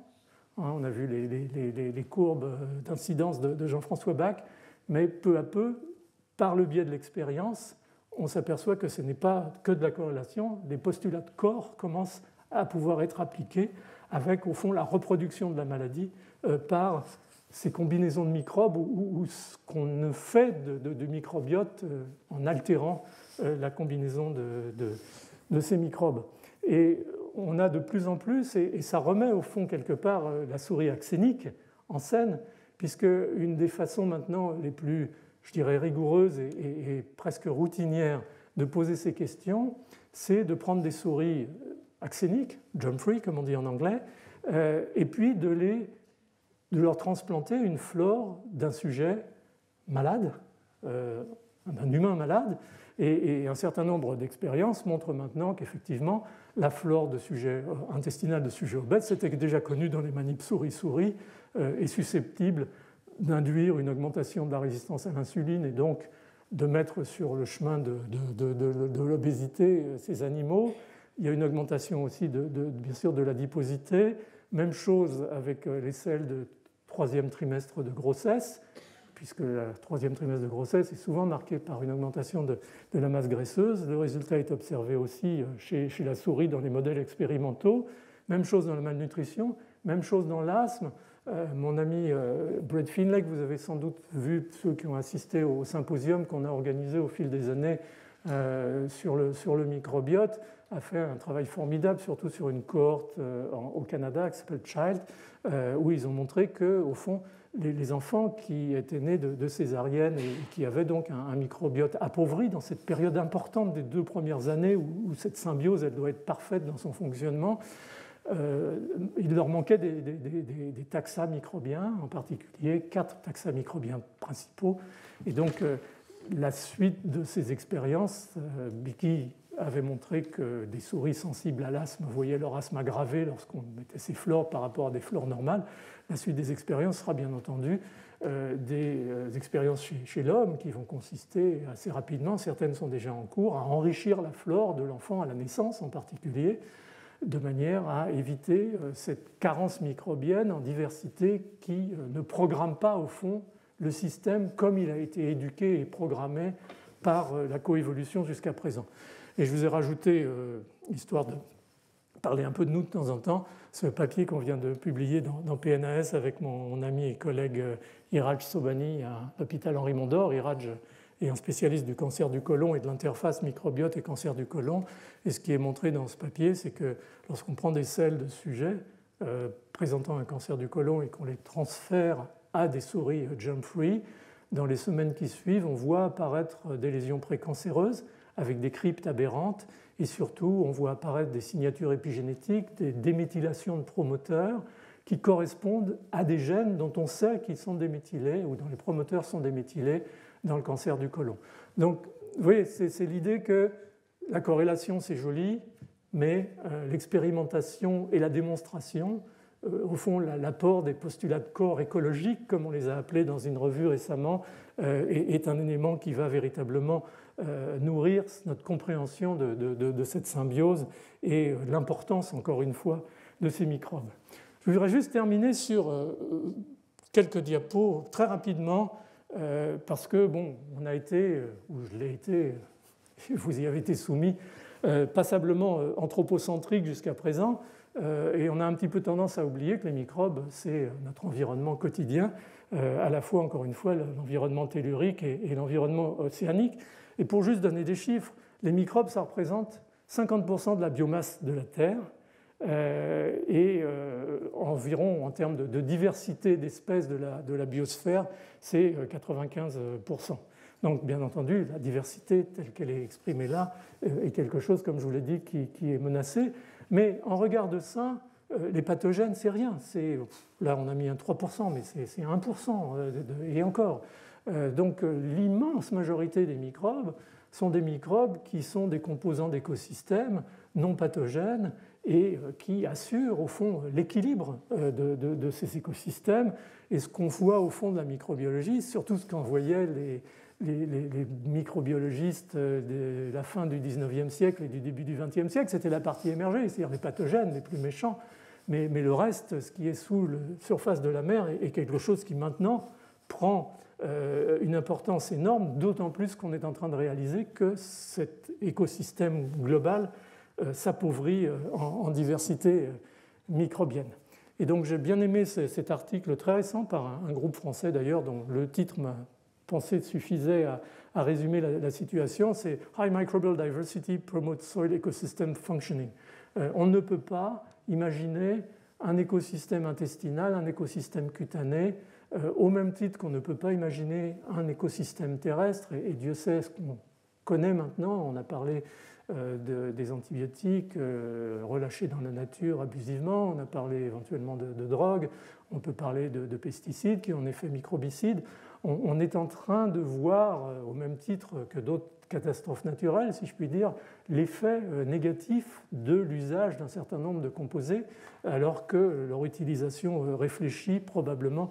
On a vu les courbes d'incidence de Jean-François Bach, mais peu à peu, par le biais de l'expérience, on s'aperçoit que ce n'est pas que de la corrélation. Les postulats de corps commencent à pouvoir être appliqués avec, au fond, la reproduction de la maladie par ces combinaisons de microbes ou ce qu'on fait de microbiote en altérant la combinaison de ces microbes. Et on a de plus en plus, et ça remet au fond quelque part la souris axénique en scène, puisque une des façons maintenant les plus, je dirais, rigoureuses et presque routinières de poser ces questions, c'est de prendre des souris axéniques, germ-free comme on dit en anglais, et puis de leur transplanter une flore d'un sujet malade, d'un humain malade, et un certain nombre d'expériences montrent maintenant qu'effectivement, la flore intestinale de sujets obèses, c'était déjà connu dans les manips souris-souris, est susceptible d'induire une augmentation de la résistance à l'insuline et donc de mettre sur le chemin de l'obésité ces animaux. Il y a une augmentation aussi, bien sûr, de l'adiposité. Même chose avec les selles de 3e trimestre de grossesse, puisque le 3e trimestre de grossesse est souvent marqué par une augmentation de la masse graisseuse. Le résultat est observé aussi chez la souris dans les modèles expérimentaux. Même chose dans la malnutrition, même chose dans l'asthme. Mon ami Brett Finlay, que vous avez sans doute vu, ceux qui ont assisté au symposium qu'on a organisé au fil des années sur le microbiote, a fait un travail formidable, surtout sur une cohorte au Canada qui s'appelle Child, où ils ont montré qu'au fond, les enfants qui étaient nés de césarienne et qui avaient donc un microbiote appauvri dans cette période importante des 2 premières années où cette symbiose elle doit être parfaite dans son fonctionnement, il leur manquait des taxa microbiens, en particulier 4 taxa microbiens principaux. Et donc la suite de ces expériences, Bicky avait montré que des souris sensibles à l'asthme voyaient leur asthme aggravé lorsqu'on mettait ces flores par rapport à des flores normales. La suite des expériences sera bien entendu des expériences chez l'homme qui vont consister assez rapidement, certaines sont déjà en cours, à enrichir la flore de l'enfant à la naissance en particulier, de manière à éviter cette carence microbienne en diversité qui ne programme pas au fond le système comme il a été éduqué et programmé par la coévolution jusqu'à présent. Et je vous ai rajouté, histoire de parler un peu de nous de temps en temps, ce papier qu'on vient de publier dans PNAS avec mon ami et collègue Iraj Sobhani à l'hôpital Henri Mondor. Iraj et un spécialiste du cancer du côlon et de l'interface microbiote et cancer du côlon. Et ce qui est montré dans ce papier, c'est que lorsqu'on prend des selles de sujets présentant un cancer du côlon et qu'on les transfère à des souris jump-free, dans les semaines qui suivent, on voit apparaître des lésions précancéreuses avec des cryptes aberrantes et surtout, on voit apparaître des signatures épigénétiques, des déméthylations de promoteurs qui correspondent à des gènes dont on sait qu'ils sont déméthylés ou dont les promoteurs sont déméthylés dans le cancer du côlon. Donc, vous voyez, c'est l'idée que la corrélation, c'est joli, mais l'expérimentation et la démonstration, au fond, l'apport des postulats de corps écologiques, comme on les a appelés dans une revue récemment, est un élément qui va véritablement nourrir notre compréhension de cette symbiose et l'importance, encore une fois, de ces microbes. Je voudrais juste terminer sur quelques diapos très rapidement, parce que, bon, on a été, ou je l'ai été, vous y avez été soumis, passablement anthropocentrique jusqu'à présent, et on a un petit peu tendance à oublier que les microbes, c'est notre environnement quotidien, à la fois, encore une fois, l'environnement tellurique et l'environnement océanique. Et pour juste donner des chiffres, les microbes, ça représente 50% de la biomasse de la Terre, et environ, en termes de diversité d'espèces de la biosphère, c'est 95%. Donc, bien entendu, la diversité telle qu'elle est exprimée là est quelque chose, comme je vous l'ai dit, qui est menacé. Mais en regard de ça, les pathogènes, c'est rien. Là, on a mis un 3%, mais c'est 1%, et encore. Donc, l'immense majorité des microbes sont des microbes qui sont des composants d'écosystèmes non pathogènes et qui assurent, au fond, l'équilibre de ces écosystèmes. Et ce qu'on voit, au fond, de la microbiologie, surtout ce qu'en voyaient les microbiologistes de la fin du 19e siècle et du début du 20e siècle, c'était la partie émergée, c'est-à-dire les pathogènes les plus méchants. Mais le reste, ce qui est sous la surface de la mer, est quelque chose qui maintenant prend une importance énorme, d'autant plus qu'on est en train de réaliser que cet écosystème global s'appauvrit en diversité microbienne. Et donc j'ai bien aimé cet article très récent par un groupe français d'ailleurs, dont le titre m'a pensé suffisait à résumer la situation, c'est « High microbial diversity promotes soil ecosystem functioning ». On ne peut pas imaginer un écosystème intestinal, un écosystème cutané, au même titre qu'on ne peut pas imaginer un écosystème terrestre, et Dieu sait ce qu'on connaît maintenant, on a parlé des antibiotiques relâchés dans la nature abusivement, on a parlé éventuellement de drogue, on peut parler de pesticides qui ont un effet microbicide. On est en train de voir, au même titre que d'autres catastrophes naturelles, si je puis dire, l'effet négatif de l'usage d'un certain nombre de composés, alors que leur utilisation réfléchie probablement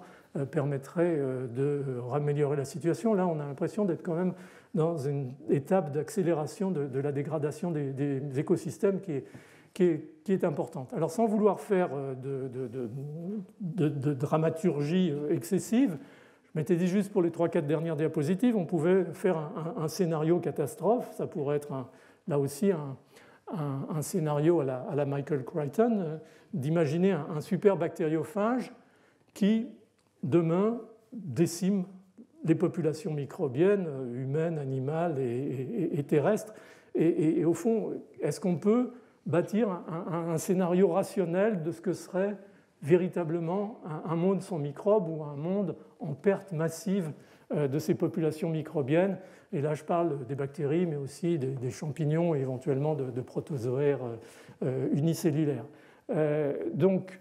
permettrait de améliorer la situation. Là, on a l'impression d'être quand même dans une étape d'accélération de la dégradation des écosystèmes qui est importante. Alors, sans vouloir faire de dramaturgie excessive, je m'étais dit juste pour les 3-4 dernières diapositives, on pouvait faire un scénario catastrophe. Ça pourrait être là aussi un scénario à la Michael Crichton, d'imaginer un super bactériophage qui, demain, décime les populations microbiennes, humaines, animales et terrestres. Et au fond, est-ce qu'on peut bâtir un scénario rationnel de ce que serait véritablement un monde sans microbes ou un monde en perte massive de ces populations microbiennes? Et là, je parle des bactéries, mais aussi des champignons et éventuellement de protozoaires unicellulaires. Donc,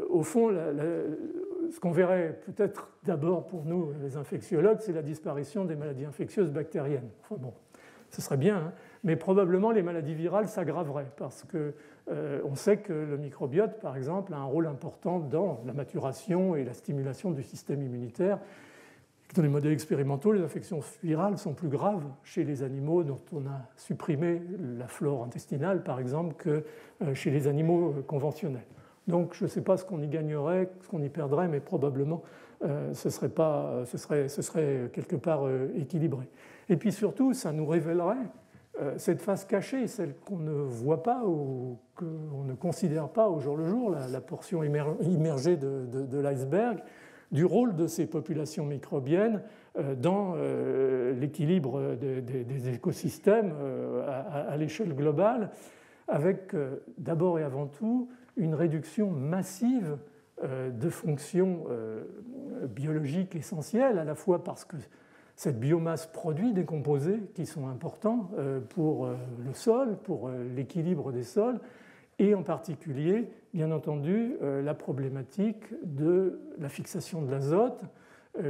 au fond, ce qu'on verrait peut-être d'abord pour nous, les infectiologues, c'est la disparition des maladies infectieuses bactériennes. Enfin bon, ce serait bien, hein, mais probablement les maladies virales s'aggraveraient parce qu'on sait que le microbiote, par exemple, a un rôle important dans la maturation et la stimulation du système immunitaire. Dans les modèles expérimentaux, les infections virales sont plus graves chez les animaux dont on a supprimé la flore intestinale, par exemple, que chez les animaux conventionnels. Donc je ne sais pas ce qu'on y gagnerait, ce qu'on y perdrait, mais probablement ce serait quelque part équilibré. Et puis surtout, ça nous révélerait cette face cachée, celle qu'on ne voit pas ou qu'on ne considère pas au jour le jour, la portion immergée de l'iceberg, du rôle de ces populations microbiennes dans l'équilibre des écosystèmes à l'échelle globale, avec d'abord et avant tout une réduction massive de fonctions biologiques essentielles, à la fois parce que cette biomasse produit des composés qui sont importants pour le sol, pour l'équilibre des sols, et en particulier, bien entendu, la problématique de la fixation de l'azote,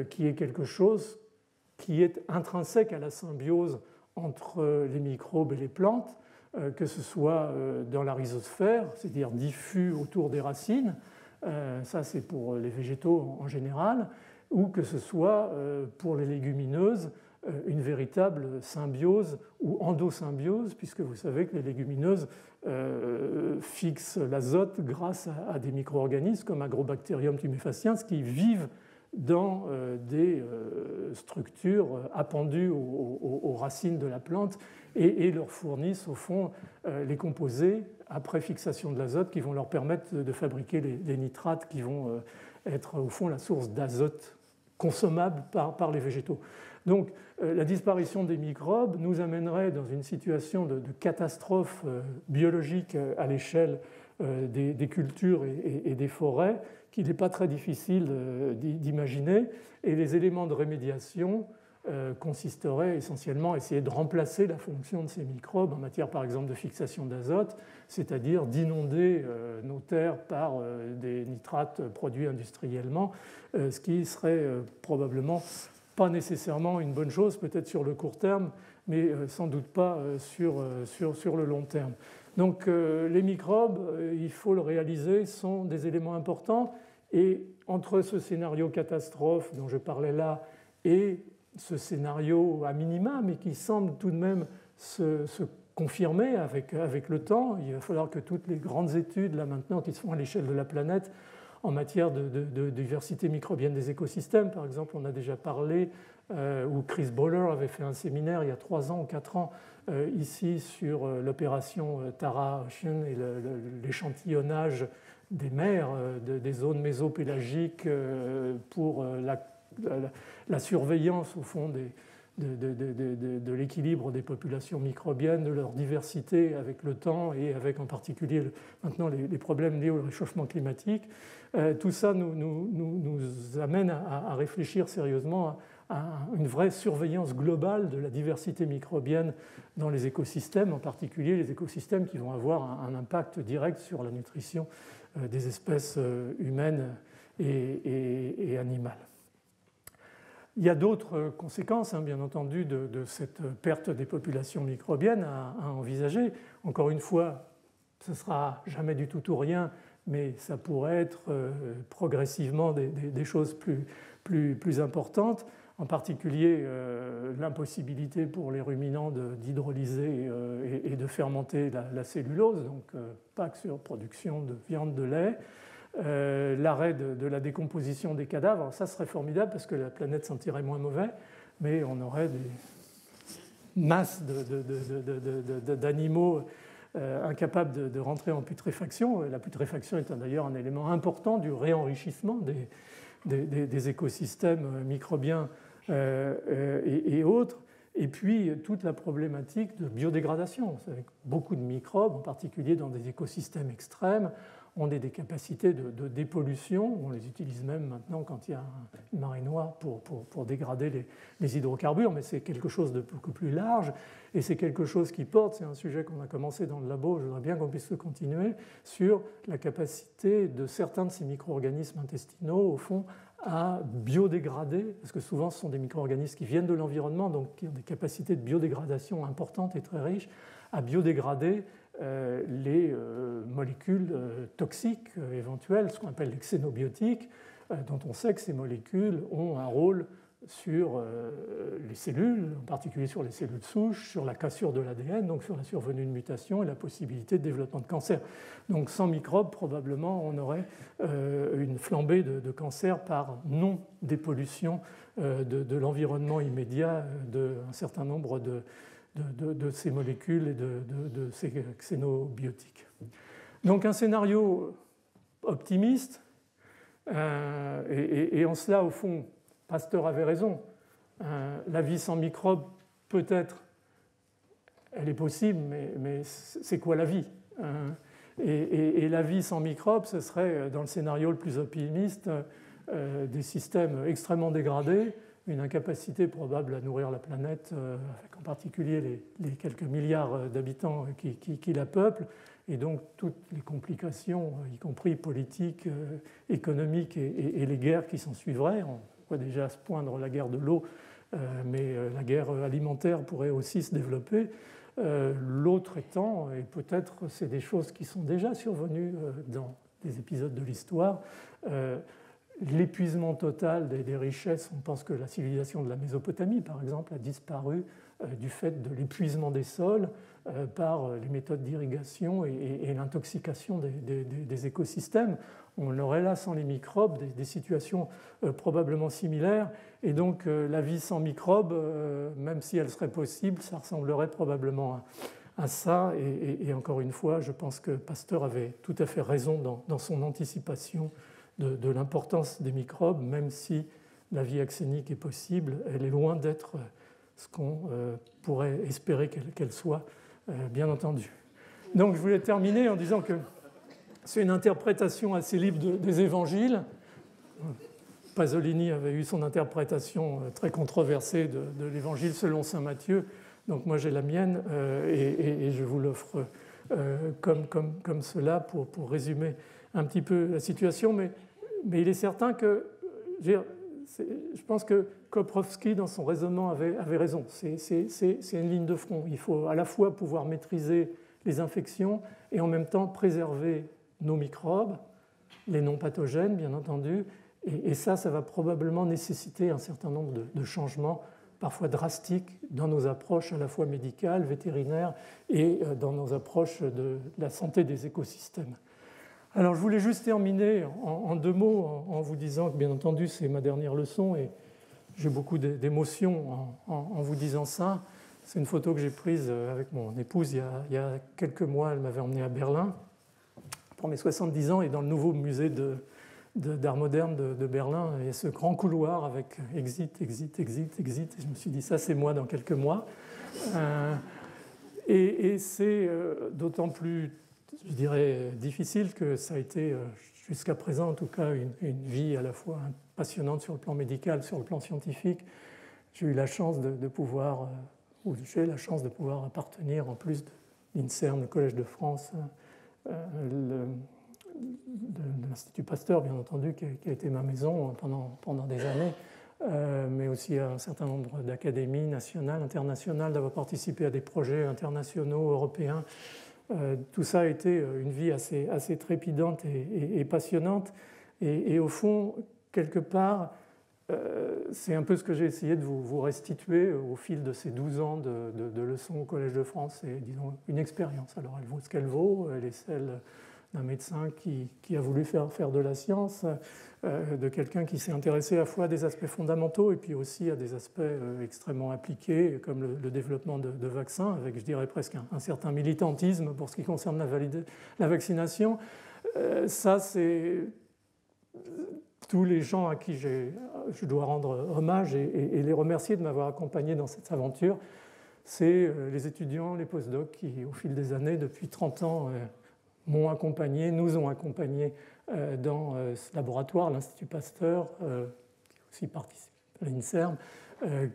qui est quelque chose qui est intrinsèque à la symbiose entre les microbes et les plantes, que ce soit dans la rhizosphère, c'est-à-dire diffus autour des racines, ça c'est pour les végétaux en général, ou que ce soit pour les légumineuses, une véritable symbiose ou endosymbiose, puisque vous savez que les légumineuses fixent l'azote grâce à des micro-organismes comme Agrobacterium tumefaciens qui vivent dans des structures appendues aux racines de la plante et leur fournissent au fond les composés après fixation de l'azote qui vont leur permettre de fabriquer les nitrates qui vont être au fond la source d'azote consommable par les végétaux. Donc la disparition des microbes nous amènerait dans une situation de catastrophe biologique à l'échelle des cultures et des forêts qu'il n'est pas très difficile d'imaginer. Et les éléments de rémédiation consisteraient essentiellement à essayer de remplacer la fonction de ces microbes en matière par exemple de fixation d'azote, c'est-à-dire d'inonder nos terres par des nitrates produits industriellement, ce qui serait probablement pas nécessairement une bonne chose, peut-être sur le court terme, mais sans doute pas sur le long terme. Donc les microbes, il faut le réaliser, sont des éléments importants et entre ce scénario catastrophe dont je parlais là et ce scénario à minima, mais qui semble tout de même se confirmer avec le temps, il va falloir que toutes les grandes études là maintenant qui se font à l'échelle de la planète en matière de diversité microbienne des écosystèmes, par exemple, on a déjà parlé, où Chris Bowler avait fait un séminaire il y a 3 ans ou 4 ans ici sur l'opération Tara Ocean et l'échantillonnage des mers, des zones mésopélagiques pour la surveillance au fond de l'équilibre des populations microbiennes, de leur diversité avec le temps et avec en particulier maintenant les problèmes liés au réchauffement climatique. Tout ça nous amène à réfléchir sérieusement à une vraie surveillance globale de la diversité microbienne dans les écosystèmes, en particulier les écosystèmes qui vont avoir un impact direct sur la nutrition des espèces humaines et animales. Il y a d'autres conséquences, bien entendu, de cette perte des populations microbiennes à envisager. Encore une fois, ce ne sera jamais du tout ou rien, mais ça pourrait être progressivement des choses plus importantes, en particulier l'impossibilité pour les ruminants d'hydrolyser et de fermenter la cellulose, donc pas que sur production de viande, de lait. L'arrêt de la décomposition des cadavres, alors ça serait formidable parce que la planète sentirait moins mauvais, mais on aurait des masses d'animaux incapables de rentrer en putréfaction. La putréfaction est d'ailleurs un élément important du réenrichissement des écosystèmes microbiens et autres. Et puis toute la problématique de biodégradation. Beaucoup de microbes, en particulier dans des écosystèmes extrêmes, ont des capacités de dépollution. On les utilise même maintenant quand il y a une marée noire pour dégrader les hydrocarbures, mais c'est quelque chose de beaucoup plus large et c'est quelque chose qui porte, c'est un sujet qu'on a commencé dans le labo, je voudrais bien qu'on puisse le continuer, sur la capacité de certains de ces micro-organismes intestinaux, au fond, à biodégrader, parce que souvent ce sont des micro-organismes qui viennent de l'environnement, donc qui ont des capacités de biodégradation importantes et très riches, à biodégrader les molécules toxiques éventuelles, ce qu'on appelle les xénobiotiques, dont on sait que ces molécules ont un rôle sur les cellules, en particulier sur les cellules souches, sur la cassure de l'ADN, donc sur la survenue de mutations et la possibilité de développement de cancer. Donc sans microbes, probablement, on aurait une flambée de cancer par non-dépollution de l'environnement immédiat d'un certain nombre de ces molécules et de ces xénobiotiques. Donc un scénario optimiste Et en cela, au fond, Pasteur avait raison. La vie sans microbes, peut-être, elle est possible, mais c'est quoi la vie? Et la vie sans microbes, ce serait, dans le scénario le plus optimiste, des systèmes extrêmement dégradés, une incapacité probable à nourrir la planète, avec en particulier les quelques milliards d'habitants qui la peuplent, et donc toutes les complications, y compris politiques, économiques et les guerres qui s'en suivraient. On voit déjà se poindre la guerre de l'eau, mais la guerre alimentaire pourrait aussi se développer. L'autre étant, et peut-être c'est des choses qui sont déjà survenues dans des épisodes de l'histoire, l'épuisement total des richesses. On pense que la civilisation de la Mésopotamie, par exemple, a disparu du fait de l'épuisement des sols par les méthodes d'irrigation et l'intoxication des écosystèmes. On aurait là, sans les microbes, des situations probablement similaires. Et donc la vie sans microbes, même si elle serait possible, ça ressemblerait probablement à ça. Et encore une fois, je pense que Pasteur avait tout à fait raison dans son anticipation de l'importance des microbes, même si la vie axénique est possible, elle est loin d'être ce qu'on pourrait espérer qu'elle soit, bien entendu. Donc je voulais terminer en disant que c'est une interprétation assez libre des évangiles. Pasolini avait eu son interprétation très controversée de l'évangile selon saint Matthieu, donc moi j'ai la mienne et je vous l'offre comme cela pour résumer un petit peu la situation, mais il est certain que, je pense que Koprowski, dans son raisonnement, avait raison. C'est une ligne de front. Il faut à la fois pouvoir maîtriser les infections et en même temps préserver nos microbes, les non pathogènes, bien entendu, et ça va probablement nécessiter un certain nombre de changements, parfois drastiques, dans nos approches à la fois médicales, vétérinaires et dans nos approches de la santé des écosystèmes. Alors, je voulais juste terminer en deux mots en vous disant que, bien entendu, c'est ma dernière leçon et j'ai beaucoup d'émotions en vous disant ça. C'est une photo que j'ai prise avec mon épouse il y a quelques mois. Elle m'avait emmené à Berlin pour mes 70 ans et dans le nouveau musée d'art moderne de Berlin, il y a ce grand couloir avec exit, exit, exit, exit. Et je me suis dit, ça, c'est moi dans quelques mois. Et c'est d'autant plus, je dirais, difficile que ça a été, jusqu'à présent en tout cas, une vie à la fois passionnante sur le plan médical, sur le plan scientifique. J'ai eu la chance de pouvoir, ou j'ai la chance de pouvoir appartenir, en plus de l'INSERM, le Collège de France, de l'Institut Pasteur, bien entendu, qui a été ma maison pendant des années, mais aussi à un certain nombre d'académies nationales, internationales, d'avoir participé à des projets internationaux, européens. Tout ça a été une vie assez trépidante et passionnante. Et au fond, quelque part, c'est un peu ce que j'ai essayé de vous restituer au fil de ces 12 ans de leçons au Collège de France. C'est, disons, une expérience. Alors, elle vaut ce qu'elle vaut. Elle est celle d'un médecin qui a voulu faire de la science, de quelqu'un qui s'est intéressé à la fois à des aspects fondamentaux et puis aussi à des aspects extrêmement appliqués, comme le développement de vaccins, avec, je dirais, presque un certain militantisme pour ce qui concerne la vaccination. Ça, c'est tous les gens à qui je dois rendre hommage et les remercier de m'avoir accompagné dans cette aventure. C'est les étudiants, les postdocs qui, au fil des années, depuis 30 ans, m'ont accompagné, nous ont accompagnés dans ce laboratoire, l'Institut Pasteur, qui aussi participe à l'INSERM,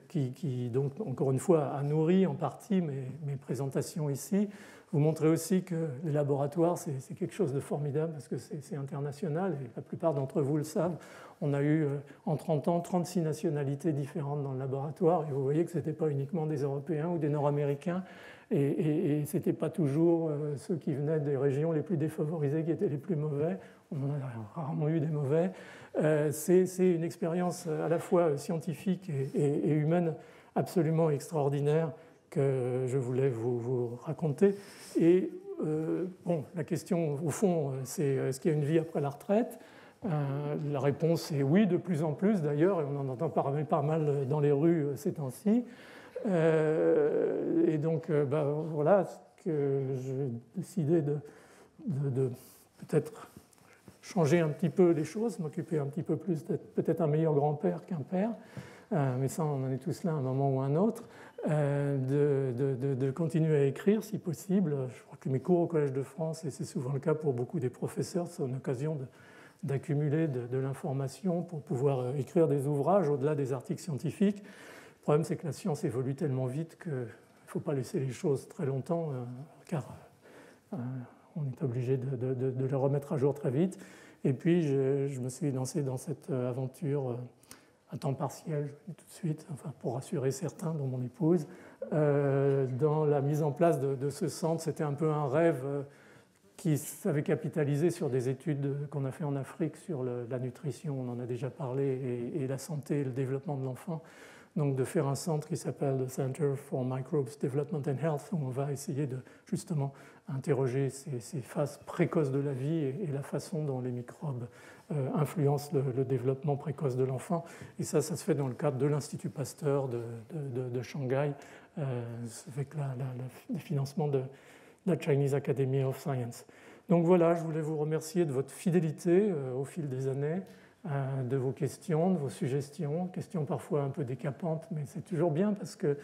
qui donc, encore une fois, a nourri en partie mes présentations ici. Vous montrez aussi que les laboratoires, c'est quelque chose de formidable parce que c'est international et la plupart d'entre vous le savent. On a eu en 30 ans 36 nationalités différentes dans le laboratoire et vous voyez que ce n'était pas uniquement des Européens ou des Nord-Américains et ce n'était pas toujours ceux qui venaient des régions les plus défavorisées qui étaient les plus mauvais. On en a rarement eu des mauvais. C'est une expérience à la fois scientifique et humaine absolument extraordinaire que je voulais vous raconter. Et bon, la question, au fond, c'est est-ce qu'il y a une vie après la retraite ? La réponse est oui, de plus en plus d'ailleurs, et on en entend parler pas mal dans les rues ces temps-ci. Et donc, voilà, que j'ai décidé de peut-être changer un petit peu les choses, m'occuper un petit peu plus d'être peut-être un meilleur grand-père qu'un père, mais ça on en est tous là à un moment ou un autre, de continuer à écrire si possible. Je crois que mes cours au Collège de France, et c'est souvent le cas pour beaucoup des professeurs, c'est une occasion d'accumuler de l'information pour pouvoir écrire des ouvrages au-delà des articles scientifiques. Le problème c'est que la science évolue tellement vite qu'il ne faut pas laisser les choses très longtemps, car on est obligé de les remettre à jour très vite. Et puis, je me suis lancé dans cette aventure à temps partiel, tout de suite, enfin, pour rassurer certains, dont mon épouse, dans la mise en place de ce centre. C'était un peu un rêve qui avait capitalisé sur des études qu'on a fait en Afrique sur la nutrition, on en a déjà parlé, et la santé et le développement de l'enfant. Donc de faire un centre qui s'appelle le Center for Microbes Development and Health, où on va essayer de justement interroger ces phases précoces de la vie et la façon dont les microbes influencent le développement précoce de l'enfant. Et ça se fait dans le cadre de l'Institut Pasteur de Shanghai, avec le financement de la Chinese Academy of Science. Donc voilà, je voulais vous remercier de votre fidélité au fil des années, de vos questions, de vos suggestions, questions parfois un peu décapantes, mais c'est toujours bien parce que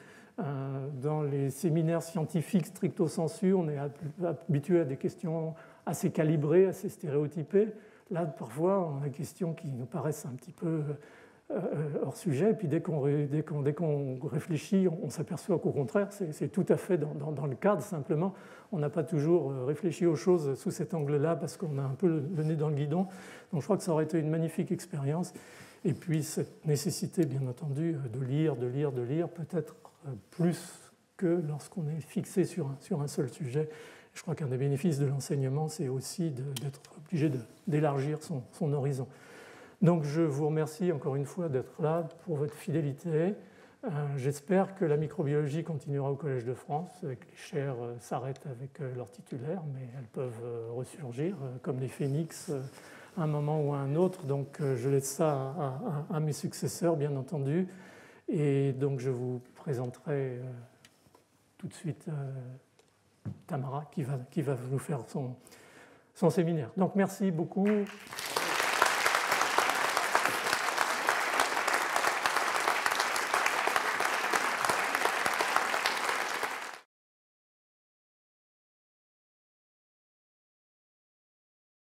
dans les séminaires scientifiques stricto sensu, on est habitué à des questions assez calibrées, assez stéréotypées. Là, parfois, on a des questions qui nous paraissent un petit peu hors sujet, et puis dès qu'on réfléchit, on s'aperçoit qu'au contraire, c'est tout à fait dans le cadre, simplement. On n'a pas toujours réfléchi aux choses sous cet angle-là parce qu'on a un peu le nez dans le guidon. Donc je crois que ça aurait été une magnifique expérience. Et puis cette nécessité, bien entendu, de lire, peut-être plus que lorsqu'on est fixé sur un seul sujet. Je crois qu'un des bénéfices de l'enseignement, c'est aussi d'être obligé d'élargir son horizon. Donc je vous remercie encore une fois d'être là, pour votre fidélité. J'espère que la microbiologie continuera au Collège de France, que les chaires s'arrêtent avec leurs titulaires, mais elles peuvent ressurgir comme des phénix à un moment ou à un autre. Donc je laisse ça à mes successeurs, bien entendu. Et donc je vous présenterai tout de suite Tamara qui va nous faire son séminaire. Donc merci beaucoup.